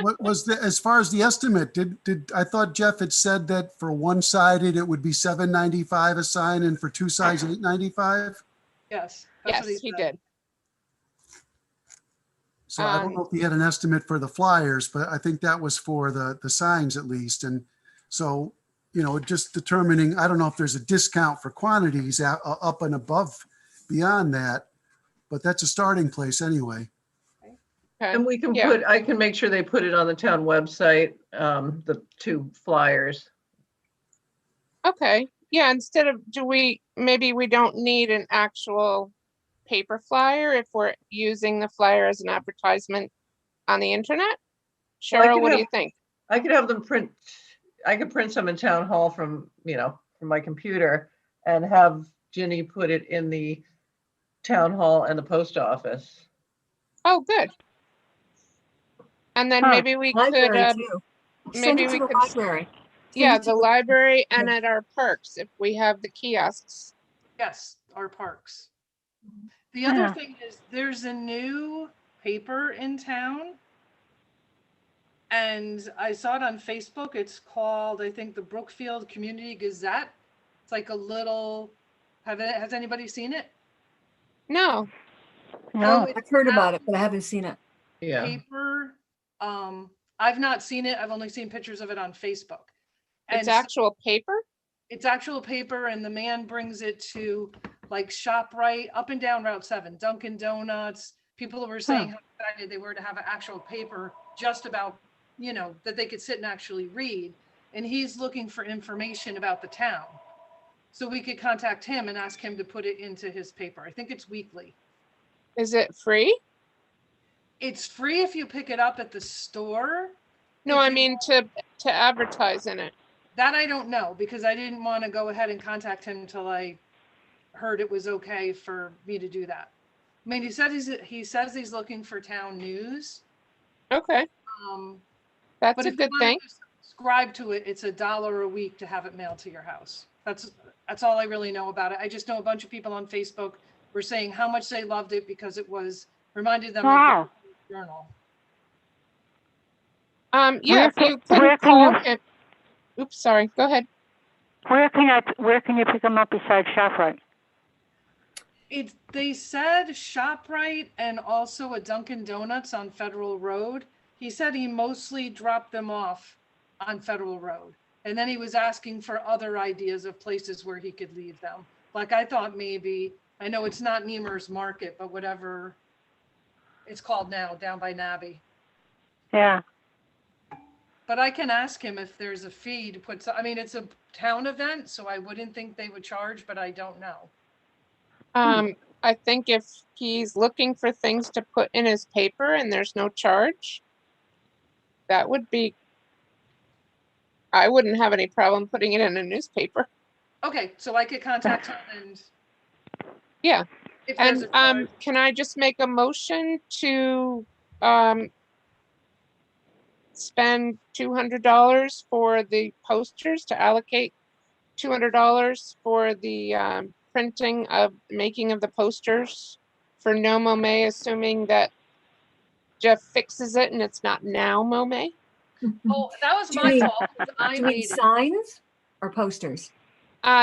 I: what was as far as the estimate, I thought Jeff had said that for one-sided, it would be $7.95 a sign and for two sides, $8.95?
C: Yes. that's
D: Yes,
C: what
D: he
C: said.
D: did.
I: So I don't know if he had an estimate for the flyers, but I think that was for the signs at least. And so, you know, just determining, I don't know if there's a discount for quantities up and above beyond that, but that's a starting place anyway.
D: Okay.
A: And we can
D: Yeah.
A: I can make sure they put it on the town website, the 2 flyers.
D: Okay, yeah, instead of, maybe we don't need an actual paper flyer if we're using the flyer as an advertisement on the internet?
A: Well, I
D: Cheryl,
A: could
D: what do
A: have-
D: you think?
A: I could have them I could print some in town hall from my computer and have Ginny put it in the town hall and the post office.
D: Oh, good. And then
F: Huh.
D: maybe we could,
G: Library too. Send
D: maybe
G: it to
D: we
G: the
D: could,
G: library. Send
D: yeah,
G: it to
D: the library and at our parks, if we have the kiosks.
C: Yes, our parks. The other
F: Yeah.
C: thing is there's a new paper in town. And I saw it on Facebook. It's called, I think, the Brookfield Community Gazette. It's like a little, has anybody seen it?
D: No,
F: No.
C: So
G: I've heard about it, but I haven't seen it.
A: Yeah.
C: paper. I've not seen it. I've only seen pictures of it on Facebook.
D: it's
C: And so
D: actual paper?
C: it's actual paper, and the man brings it to like ShopRite up and down Route 7, Dunkin' Donuts. People were saying how excited they were to have an actual paper just about, that they could sit and actually read. And he's looking for information about the town. So we could contact him and ask him to put it into his paper. I think it's weekly.
D: Is it free?
C: It's free if you pick it up at the store.
D: No,
C: If
D: I
C: you-
D: mean to advertise in it.
C: That I don't know, because I didn't want to go ahead and contact him until I heard it was okay for me to do that. I mean, he says he's looking for town news.
D: Okay, that's
C: But
D: a
C: if you
D: good
C: want
D: thing.
C: to subscribe to it, it's $1 a week to have it mailed to your house. That's all I really know about it. I just know a bunch of people on Facebook were saying how much they loved it because it reminded them
F: Wow.
C: of the journal.
D: Yeah, if you could call him. Oops, sorry, go ahead.
F: Where can you pick them up besides ShopRite?
C: They said ShopRite and also a Dunkin' Donuts on Federal Road. He said he mostly dropped them off on Federal Road. And then he was asking for other ideas of places where he could leave them. Like I thought maybe, I know it's not Nemers Market, but whatever it's called now, down by Nabby.
F: Yeah.
C: But I can ask him if there's a fee to put, it's a town event, so I wouldn't think they would charge, but I don't know.
D: I think if he's looking for things to put in his paper and there's no charge, that would be, I wouldn't have any problem putting it in a newspaper.
C: Okay, so I could contact him and.
D: Yeah.
C: If there's
D: And
C: a charge.
D: can I just make a motion to spend $200 for the posters, to allocate $200 for the making of the posters for No Mow May, assuming that Jeff fixes it and it's not now Mow May?
C: Oh, that was
G: Do you
C: my
G: mean-
C: fault. 'Cause I
G: Do you
C: made
G: mean
C: it.
G: signs or posters?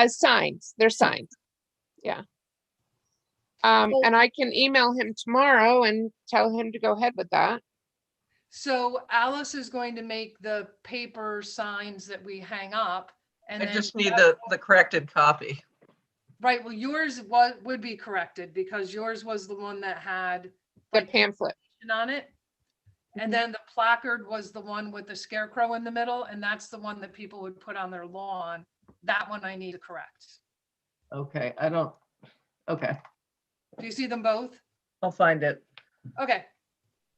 D: Signs, they're signs. Yeah. And I can email him tomorrow and tell him to go ahead with that.
C: So Alice is going to make the paper signs that we hang up. And
A: I
C: then
A: just need
C: Jeff-
A: the corrected copy.
C: Right, well, yours would be corrected because yours was the one that had
D: The
C: like,
D: pamphlet.
C: on it. And then the placard was the one with the scarecrow in the middle, and that's the one that people would put on their lawn. That one I need to correct.
A: Okay, okay,
C: Do you see them both?
A: I'll find it.
C: Okay,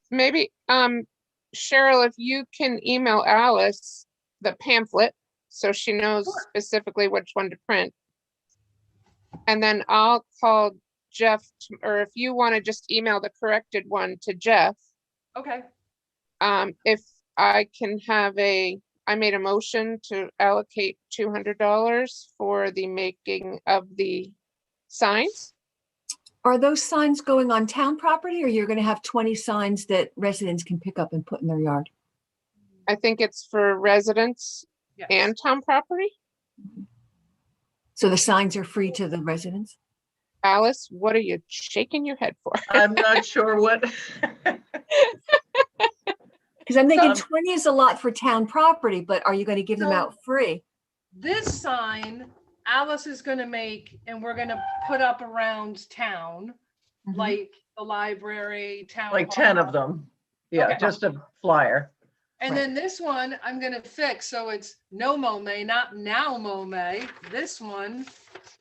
D: Maybe, Cheryl, if you can email Alice the pamphlet, so she knows
C: Sure.
D: specifically which one to print. And then I'll call Jeff, or if you want to just email the corrected one to Jeff.
C: okay.
D: If I can have I made a motion to allocate $200 for the making of the signs.
G: Are those signs going on town property, or you're going to have 20 signs that residents can pick up and put in their yard?
D: I think it's for residents
C: Yes.
D: and town property.
G: So the signs are free to the residents?
D: Alice, what are you shaking your head for?
A: I'm not sure what.
G: Because I'm thinking
A: So-
G: 20 is a lot for town property, but are you going to give them
C: No.
G: out free?
C: This sign Alice is gonna make and we're gonna put up around town,
G: Mhm.
C: like the library, town.
A: Like 10 of
C: hall.
A: them. Yeah,
C: Okay.
A: just a flyer.
C: And
G: Right.
C: then this one I'm gonna fix, so it's no mow May, not now mow May, this one.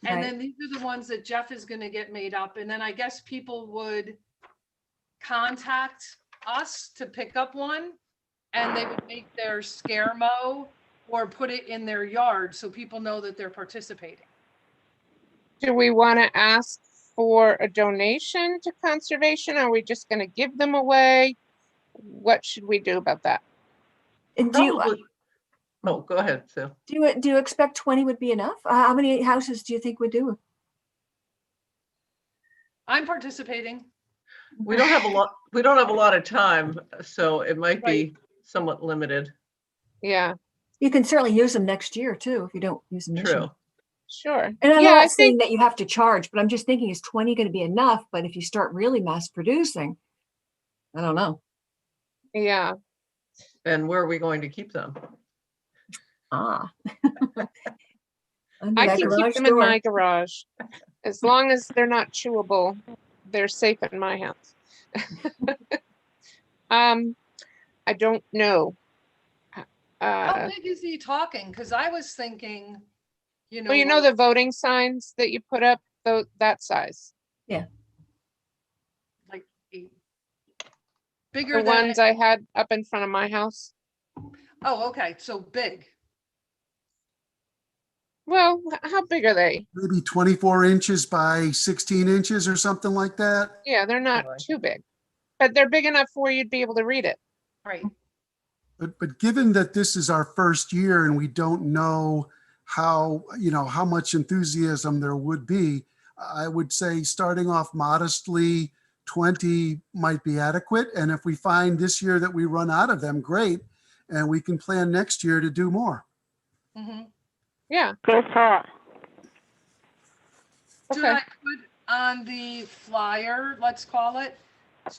C: And
G: Right.
C: then these are the ones that Jeff is gonna get made up, and then I guess people would contact us to pick up one. And they would make their scare mow or put it in their yard, so people know that they're participating.
D: Do we want to ask for a donation to conservation? Are we just going to give them away? What should we do about that?
G: And do you,
A: Probably. Oh, go ahead, Sue.
G: do you expect 20 would be enough? How many houses do you think would do?
C: I'm participating.
A: We don't have a lot of time, so it might be somewhat limited.
D: Yeah,
G: You can certainly use them next year too, if you don't use them this year.
A: True.
D: sure.
G: And I'm
D: Yeah, I
G: not saying
D: think,
G: that you have to charge, but I'm just thinking, is 20 going to be enough? But if you start really mass producing, I don't know.
D: yeah,
A: And where are we going to keep them?
G: Ah. Under
D: I
G: that
D: can keep
G: garage
D: them in
G: door.
D: my garage. As long as they're not chewable, they're safe in my house. I don't know.
C: How big is he talking? Because I was thinking,
D: Well, you know
C: like-
D: the voting signs that you put up, that size,
C: like
D: the
C: bigger than,
D: ones I had up in front of my house.
C: oh, okay, so big.
D: Well, how big are they?
I: Maybe 24 inches by 16 inches or something like that.
D: Yeah, they're not
A: Really?
D: too big, but they're big enough where you'd be able to read it.
C: Right.
I: But given that this is our first year and we don't know how, how much enthusiasm there would be, I would say starting off modestly, 20 might be adequate. And if we find this year that we run out of them, great. And we can plan next year to do more.
C: Mhm.
D: Yeah,
F: Good thought.
C: Should
D: okay.
C: I put on the flyer, let's call it,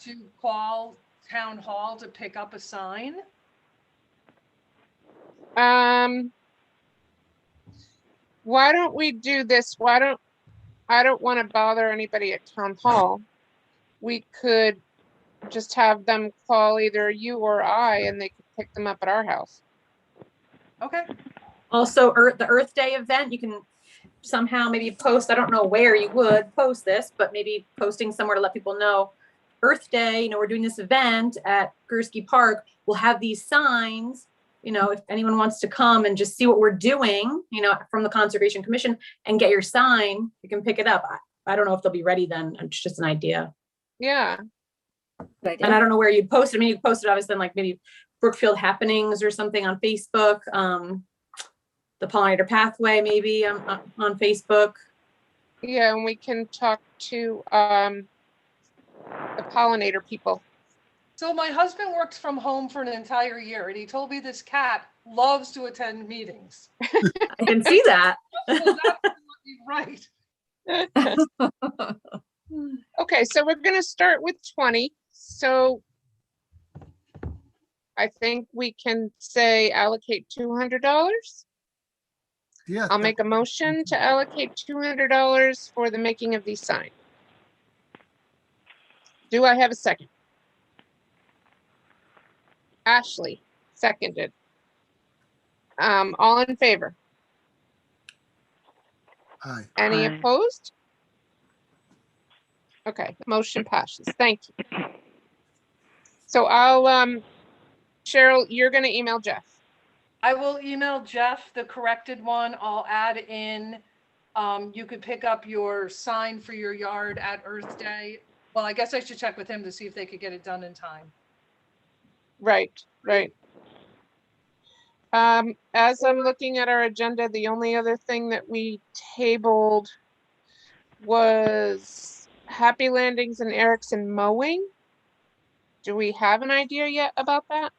C: to call town hall to pick up a sign?
D: Why don't we do this? I don't want to bother anybody at town hall. We could just have them call either you or I and they could pick them up at our house.
C: Okay,
B: Also, the Earth Day event, you can somehow maybe post, I don't know where you would post this, but maybe posting somewhere to let people know, Earth Day, we're doing this event at Gursky Park. We'll have these signs, if anyone wants to come and just see what we're doing, from the Conservation Commission and get your sign, you can pick it up. I don't know if they'll be ready then. It's just an idea.
D: Yeah,
G: Good idea.
B: And I don't know where you'd post it. I mean, you could post it obviously on like maybe Brookfield Happenings or something on Facebook. The Pollinator Pathway maybe on Facebook.
D: yeah, and we can talk to the pollinator people.
C: so my husband works from home for an entire year and he told me this cat loves to attend meetings.
B: I can see that.
C: So that's right.
D: Okay, so we're gonna start with 20. So I think we can say allocate $200.
I: Yeah.
D: I'll make a motion to allocate $200 for the making of these signs. Do I have a second? Ashley, seconded. All in favor?
I: Aye.
D: Any
F: Aye.
D: opposed? Okay, motion passes. Thank you. So I'll, Cheryl, you're gonna email Jeff.
C: I will email Jeff the corrected one. I'll add in, you could pick up your sign for your yard at Earth Day. Well, I guess I should check with him to see if they could get it done in time.
D: Right, right. As I'm looking at our agenda, the only other thing that we tabled was Happy Landings and Erickson mowing. Do we have an idea yet about that?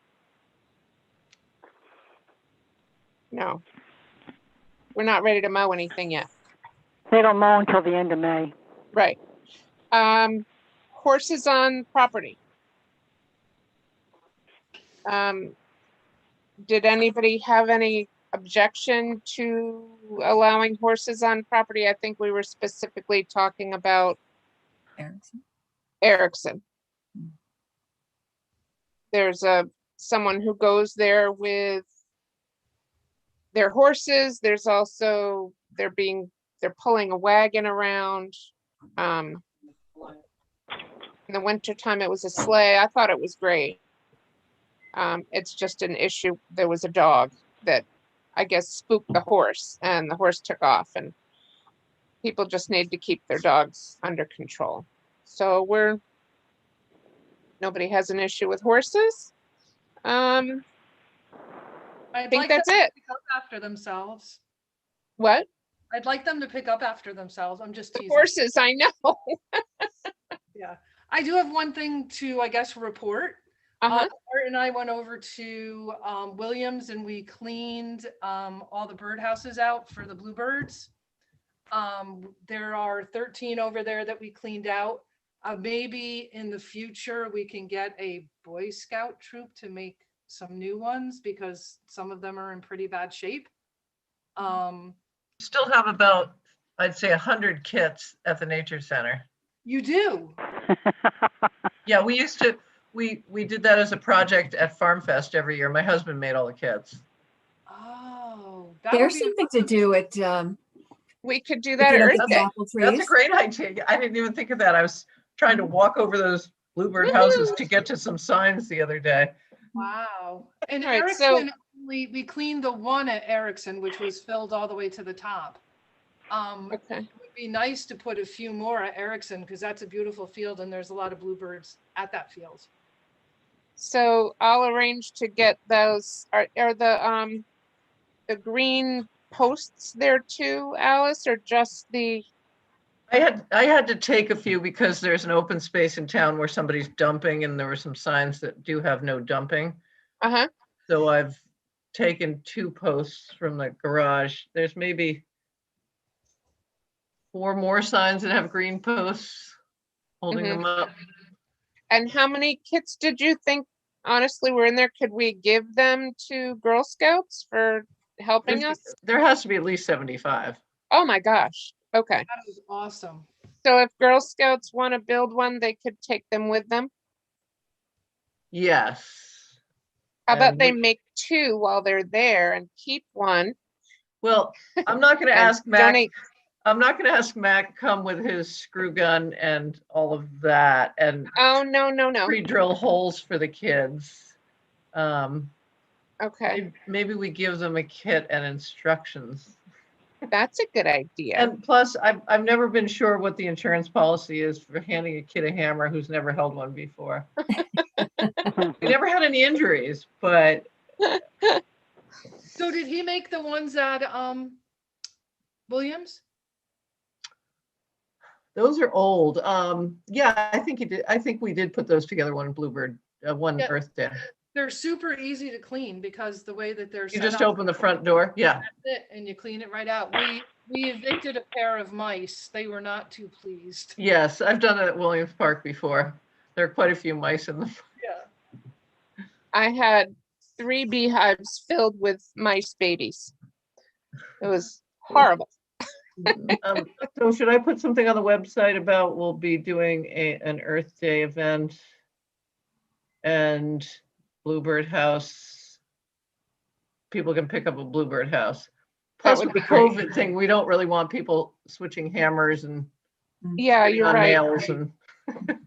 D: No. We're not ready to mow anything yet.
F: They don't mow until the end of May.
D: Right. Horses on property. Did anybody have any objection to allowing horses on property? I think we were specifically talking about Erickson. There's someone who goes there with their horses. There's also, they're pulling a wagon around. In the wintertime, it was a sleigh. I thought it was great. It's just an issue. There was a dog that I guess spooked the horse and the horse took off, and people just need to keep their dogs under control. So nobody has an issue with horses. I
C: I'd
D: think
C: like them
D: that's
C: to
D: it.
C: pick up after themselves.
D: What?
C: I'd like them to pick up after themselves. I'm just
D: The
C: teasing.
D: horses, I know.
C: Yeah. I do have one thing to, I guess, report.
D: Uh-huh.
C: Art and I went over to Williams and we cleaned all the birdhouses out for the Bluebirds. There are 13 over there that we cleaned out. Maybe in the future we can get a Boy Scout troop to make some new ones because some of them are in pretty bad shape.
A: Still have about, I'd say 100 kits at the nature center.
C: You do?
A: Yeah, we used to, we did that as a project at Farm Fest every year. My husband made all the kits.
C: Oh, that
G: There's
C: would be
G: something to do at,
D: We could do
G: picking
D: that
G: up
D: Earth
G: the
D: Day.
G: apple
A: That's a
G: trees.
A: great idea. I didn't even think of that. I was trying to walk over those Bluebird houses to get to some signs the other day.
C: Wow. And
D: All right, so-
C: Erickson, we cleaned the one at Erickson, which was filled all the way to the top.
D: Okay.
C: It would be nice to put a few more at Erickson because that's a beautiful field and there's a lot of bluebirds at that field.
D: So I'll arrange to get those. Are the green posts there too, Alice, or just the?
A: I had to take a few because there's an open space in town where somebody's dumping and there were some signs that do have no dumping.
D: Uh-huh.
A: So I've taken 2 posts from the garage. There's maybe 4 more signs that have green posts holding them up.
D: And how many kits did you think, honestly, were in there? Could we give them to Girl Scouts for helping us?
A: There has to be at least 75.
D: Oh my gosh. Okay.
C: That was awesome.
D: So if Girl Scouts want to build one, they could take them with them.
A: Yes.
D: How about
A: And
D: they make 2 while they're there and keep one?
A: Well, I'm not going to
D: and
A: ask Mac.
D: donate-
A: I'm not going to ask Mac come with his screw gun and all of that and
D: Oh, no.
A: pre-drill holes for the kids.
D: Okay.
A: Maybe we give them a kit and instructions.
D: That's a good idea.
A: And plus, I've never been sure what the insurance policy is for handing a kid a hammer who's never held one before. We never had any injuries, but.
C: So did he make the ones at Williams?
A: Those are old. Yeah, I think he did. I think we did put those together one Bluebird, one
C: Yeah.
A: Earth Day.
C: They're super easy to clean because the way that they're
A: You
C: set
A: just
C: up,
A: open the front door. Yeah.
C: that's it, and you clean it right out. We evicted a pair of mice. They were not too pleased.
A: Yes, I've done it at Williams Park before. There are quite a few mice in them.
C: Yeah.
D: I had 3 beehives filled with mice babies. It was horrible.
A: So should I put something on the website about we'll be doing an Earth Day event and Bluebird house? People can pick up a Bluebird house.
D: That
A: Plus
D: would
A: with
D: be
A: the
D: great.
A: COVID thing, we don't really want people switching hammers and
D: Yeah,
A: sitting
D: you're
A: on
D: right.
A: nails and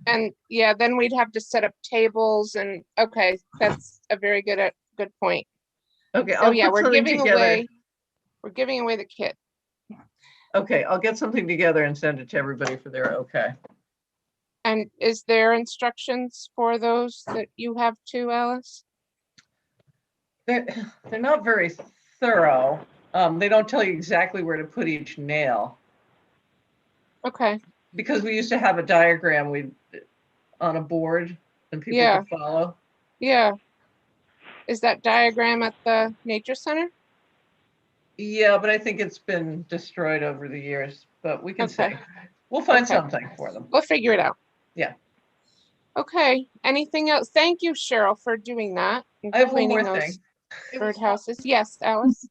D: And yeah, then we'd have to set up tables and okay, that's a very good point.
A: okay,
D: So
A: I'll
D: yeah,
A: put
D: we're
A: something
D: giving
A: together.
D: away the kit.
A: Okay, I'll get something together and send it to everybody for their okay.
D: And is there instructions for those that you have too, Alice?
A: They're not very thorough. They don't tell you exactly where to put each nail.
D: Okay.
A: Because we used to have a diagram on a board and people
D: Yeah.
A: could follow.
D: Yeah. Is that diagram at the nature center?
A: Yeah, but I think it's been destroyed over the years, but we can
D: Okay.
A: see. We'll find
D: Okay.
A: something for them.
D: We'll figure it out.
A: Yeah.
D: Okay, anything else? Thank you, Cheryl, for doing that. and
A: I have one
D: cleaning
A: more
D: those
A: thing.
D: Birdhouses. Yes, Alice.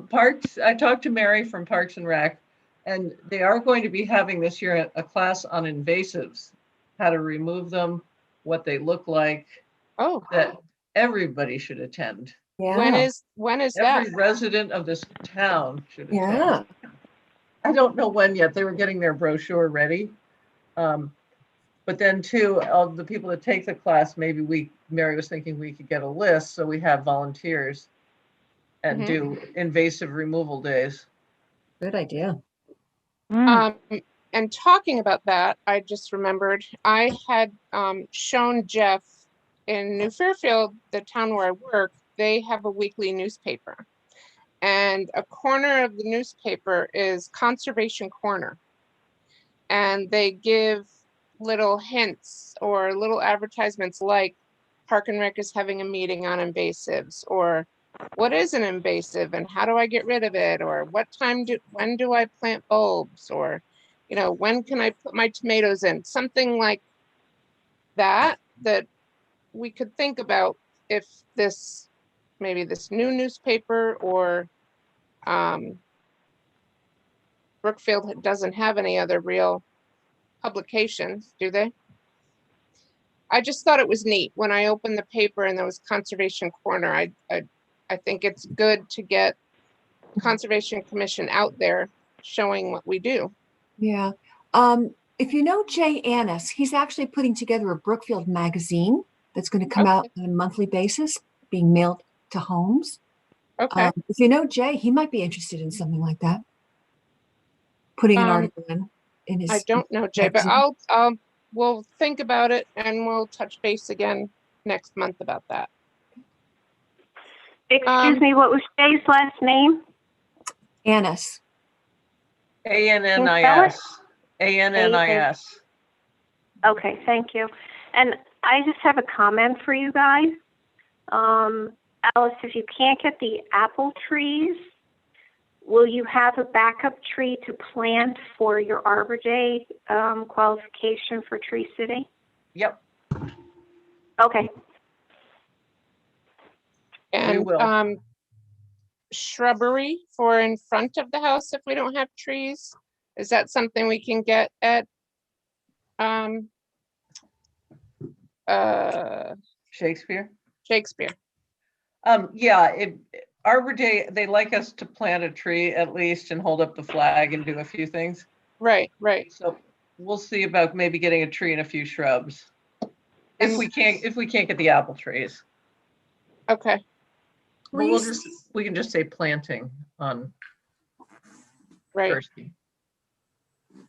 A: Parks, I talked to Mary from Parks and Rec, and they are going to be having this year a class on invasives, how to remove them, what they look like,
D: Oh,
A: that everybody should attend.
D: when
G: Yeah,
D: is that?
A: Every resident of this town should attend.
G: yeah.
A: I don't know when yet. They were getting their brochure ready. But then too, of the people that take the class, maybe Mary was thinking we could get a list so we have volunteers and
D: Mhm.
A: do invasive removal days.
G: Good idea.
D: And talking about that, I just remembered I had shown Jeff in New Fairfield, the town where I work, they have a weekly newspaper. And a corner of the newspaper is Conservation Corner. And they give little hints or little advertisements like Park and Rec is having a meeting on invasives, or what is an invasive and how do I get rid of it? Or when do I plant bulbs? Or, when can I put my tomatoes in? Something like that we could think about if maybe this new newspaper or Brookfield doesn't have any other real publications, do they? I just thought it was neat when I opened the paper and there was Conservation Corner. I think it's good to get Conservation Commission out there showing what we do.
G: Yeah. If you know Jay Annis, he's actually putting together a Brookfield magazine that's going to come out on a monthly basis, being mailed to homes.
D: Okay.
G: If you know Jay, he might be interested in something like that. Putting an article in his.
D: I don't know, Jay, but we'll think about it and we'll touch base again next month about that.
J: Excuse me, what was Jay's last name?
G: Annis.
A: ANNIS. ANNIS.
J: Okay, thank you. And I just have a comment for you guys. Alice, if you can't get the apple trees, will you have a backup tree to plant for your Arbor Day qualification for Tree City?
A: Yep.
J: Okay.
D: And
A: will.
D: Shrubbery for in front of the house if we don't have trees. Is that something we can get at
A: Shakespeare. Yeah, Arbor Day, they like us to plant a tree at least and hold up the flag and do a few things.
D: Right.
A: So we'll see about maybe getting a tree and a few shrubs. If we can't get the apple trees.
D: Okay.
A: Well, we can just say planting on Gursky.
G: I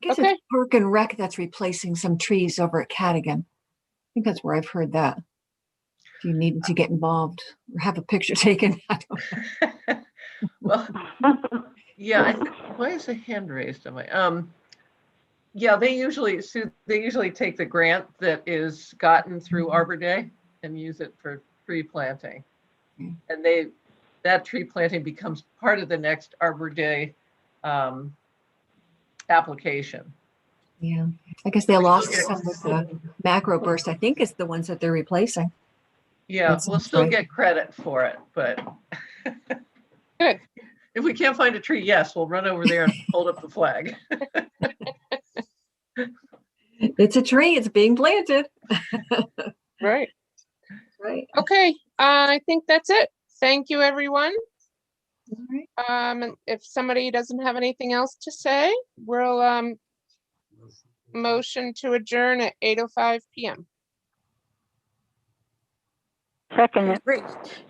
G: guess it's Park and Rec that's replacing some trees over at Cadigan. I think that's where I've heard that. If you needed to get involved or have a picture taken, I don't know.
A: Well, yeah. Why is the hand raised on my? Yeah, they usually take the grant that is gotten through Arbor Day and use it for tree planting, and that tree planting becomes part of the next Arbor Day application.
G: Yeah, I guess they lost some with the macro burst. I think is the ones that they're replacing.
A: Yeah, we'll still get credit for it, but
D: good.
A: If we can't find a tree, yes, we'll run over there and hold up the flag.
G: It's a tree. It's being planted.
D: Right.
G: Right.
D: Okay. I think that's it. Thank you, everyone.
G: All right.
D: And if somebody doesn't have anything else to say, we'll motion to adjourn at 8:05 p.m.
F: Second it.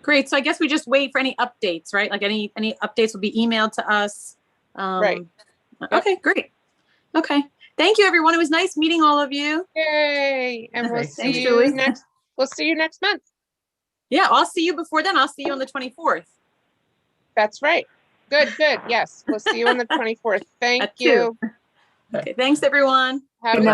H: Great. So I guess we just wait for any updates, right? Like any updates will be emailed to us.
D: Right.
H: Okay, great. Okay. Thank you, everyone. It was nice meeting all of you.
D: Yay. And we'll
A: Thanks,
D: see you
H: Julie.
D: next month.
H: Yeah, I'll see you before then. I'll see you on the 24th.
D: That's right. Good. Yes. We'll see you on the 24th. Thank
H: At
D: you.
H: 2. Okay, thanks, everyone.
D: Have a
G: Good night.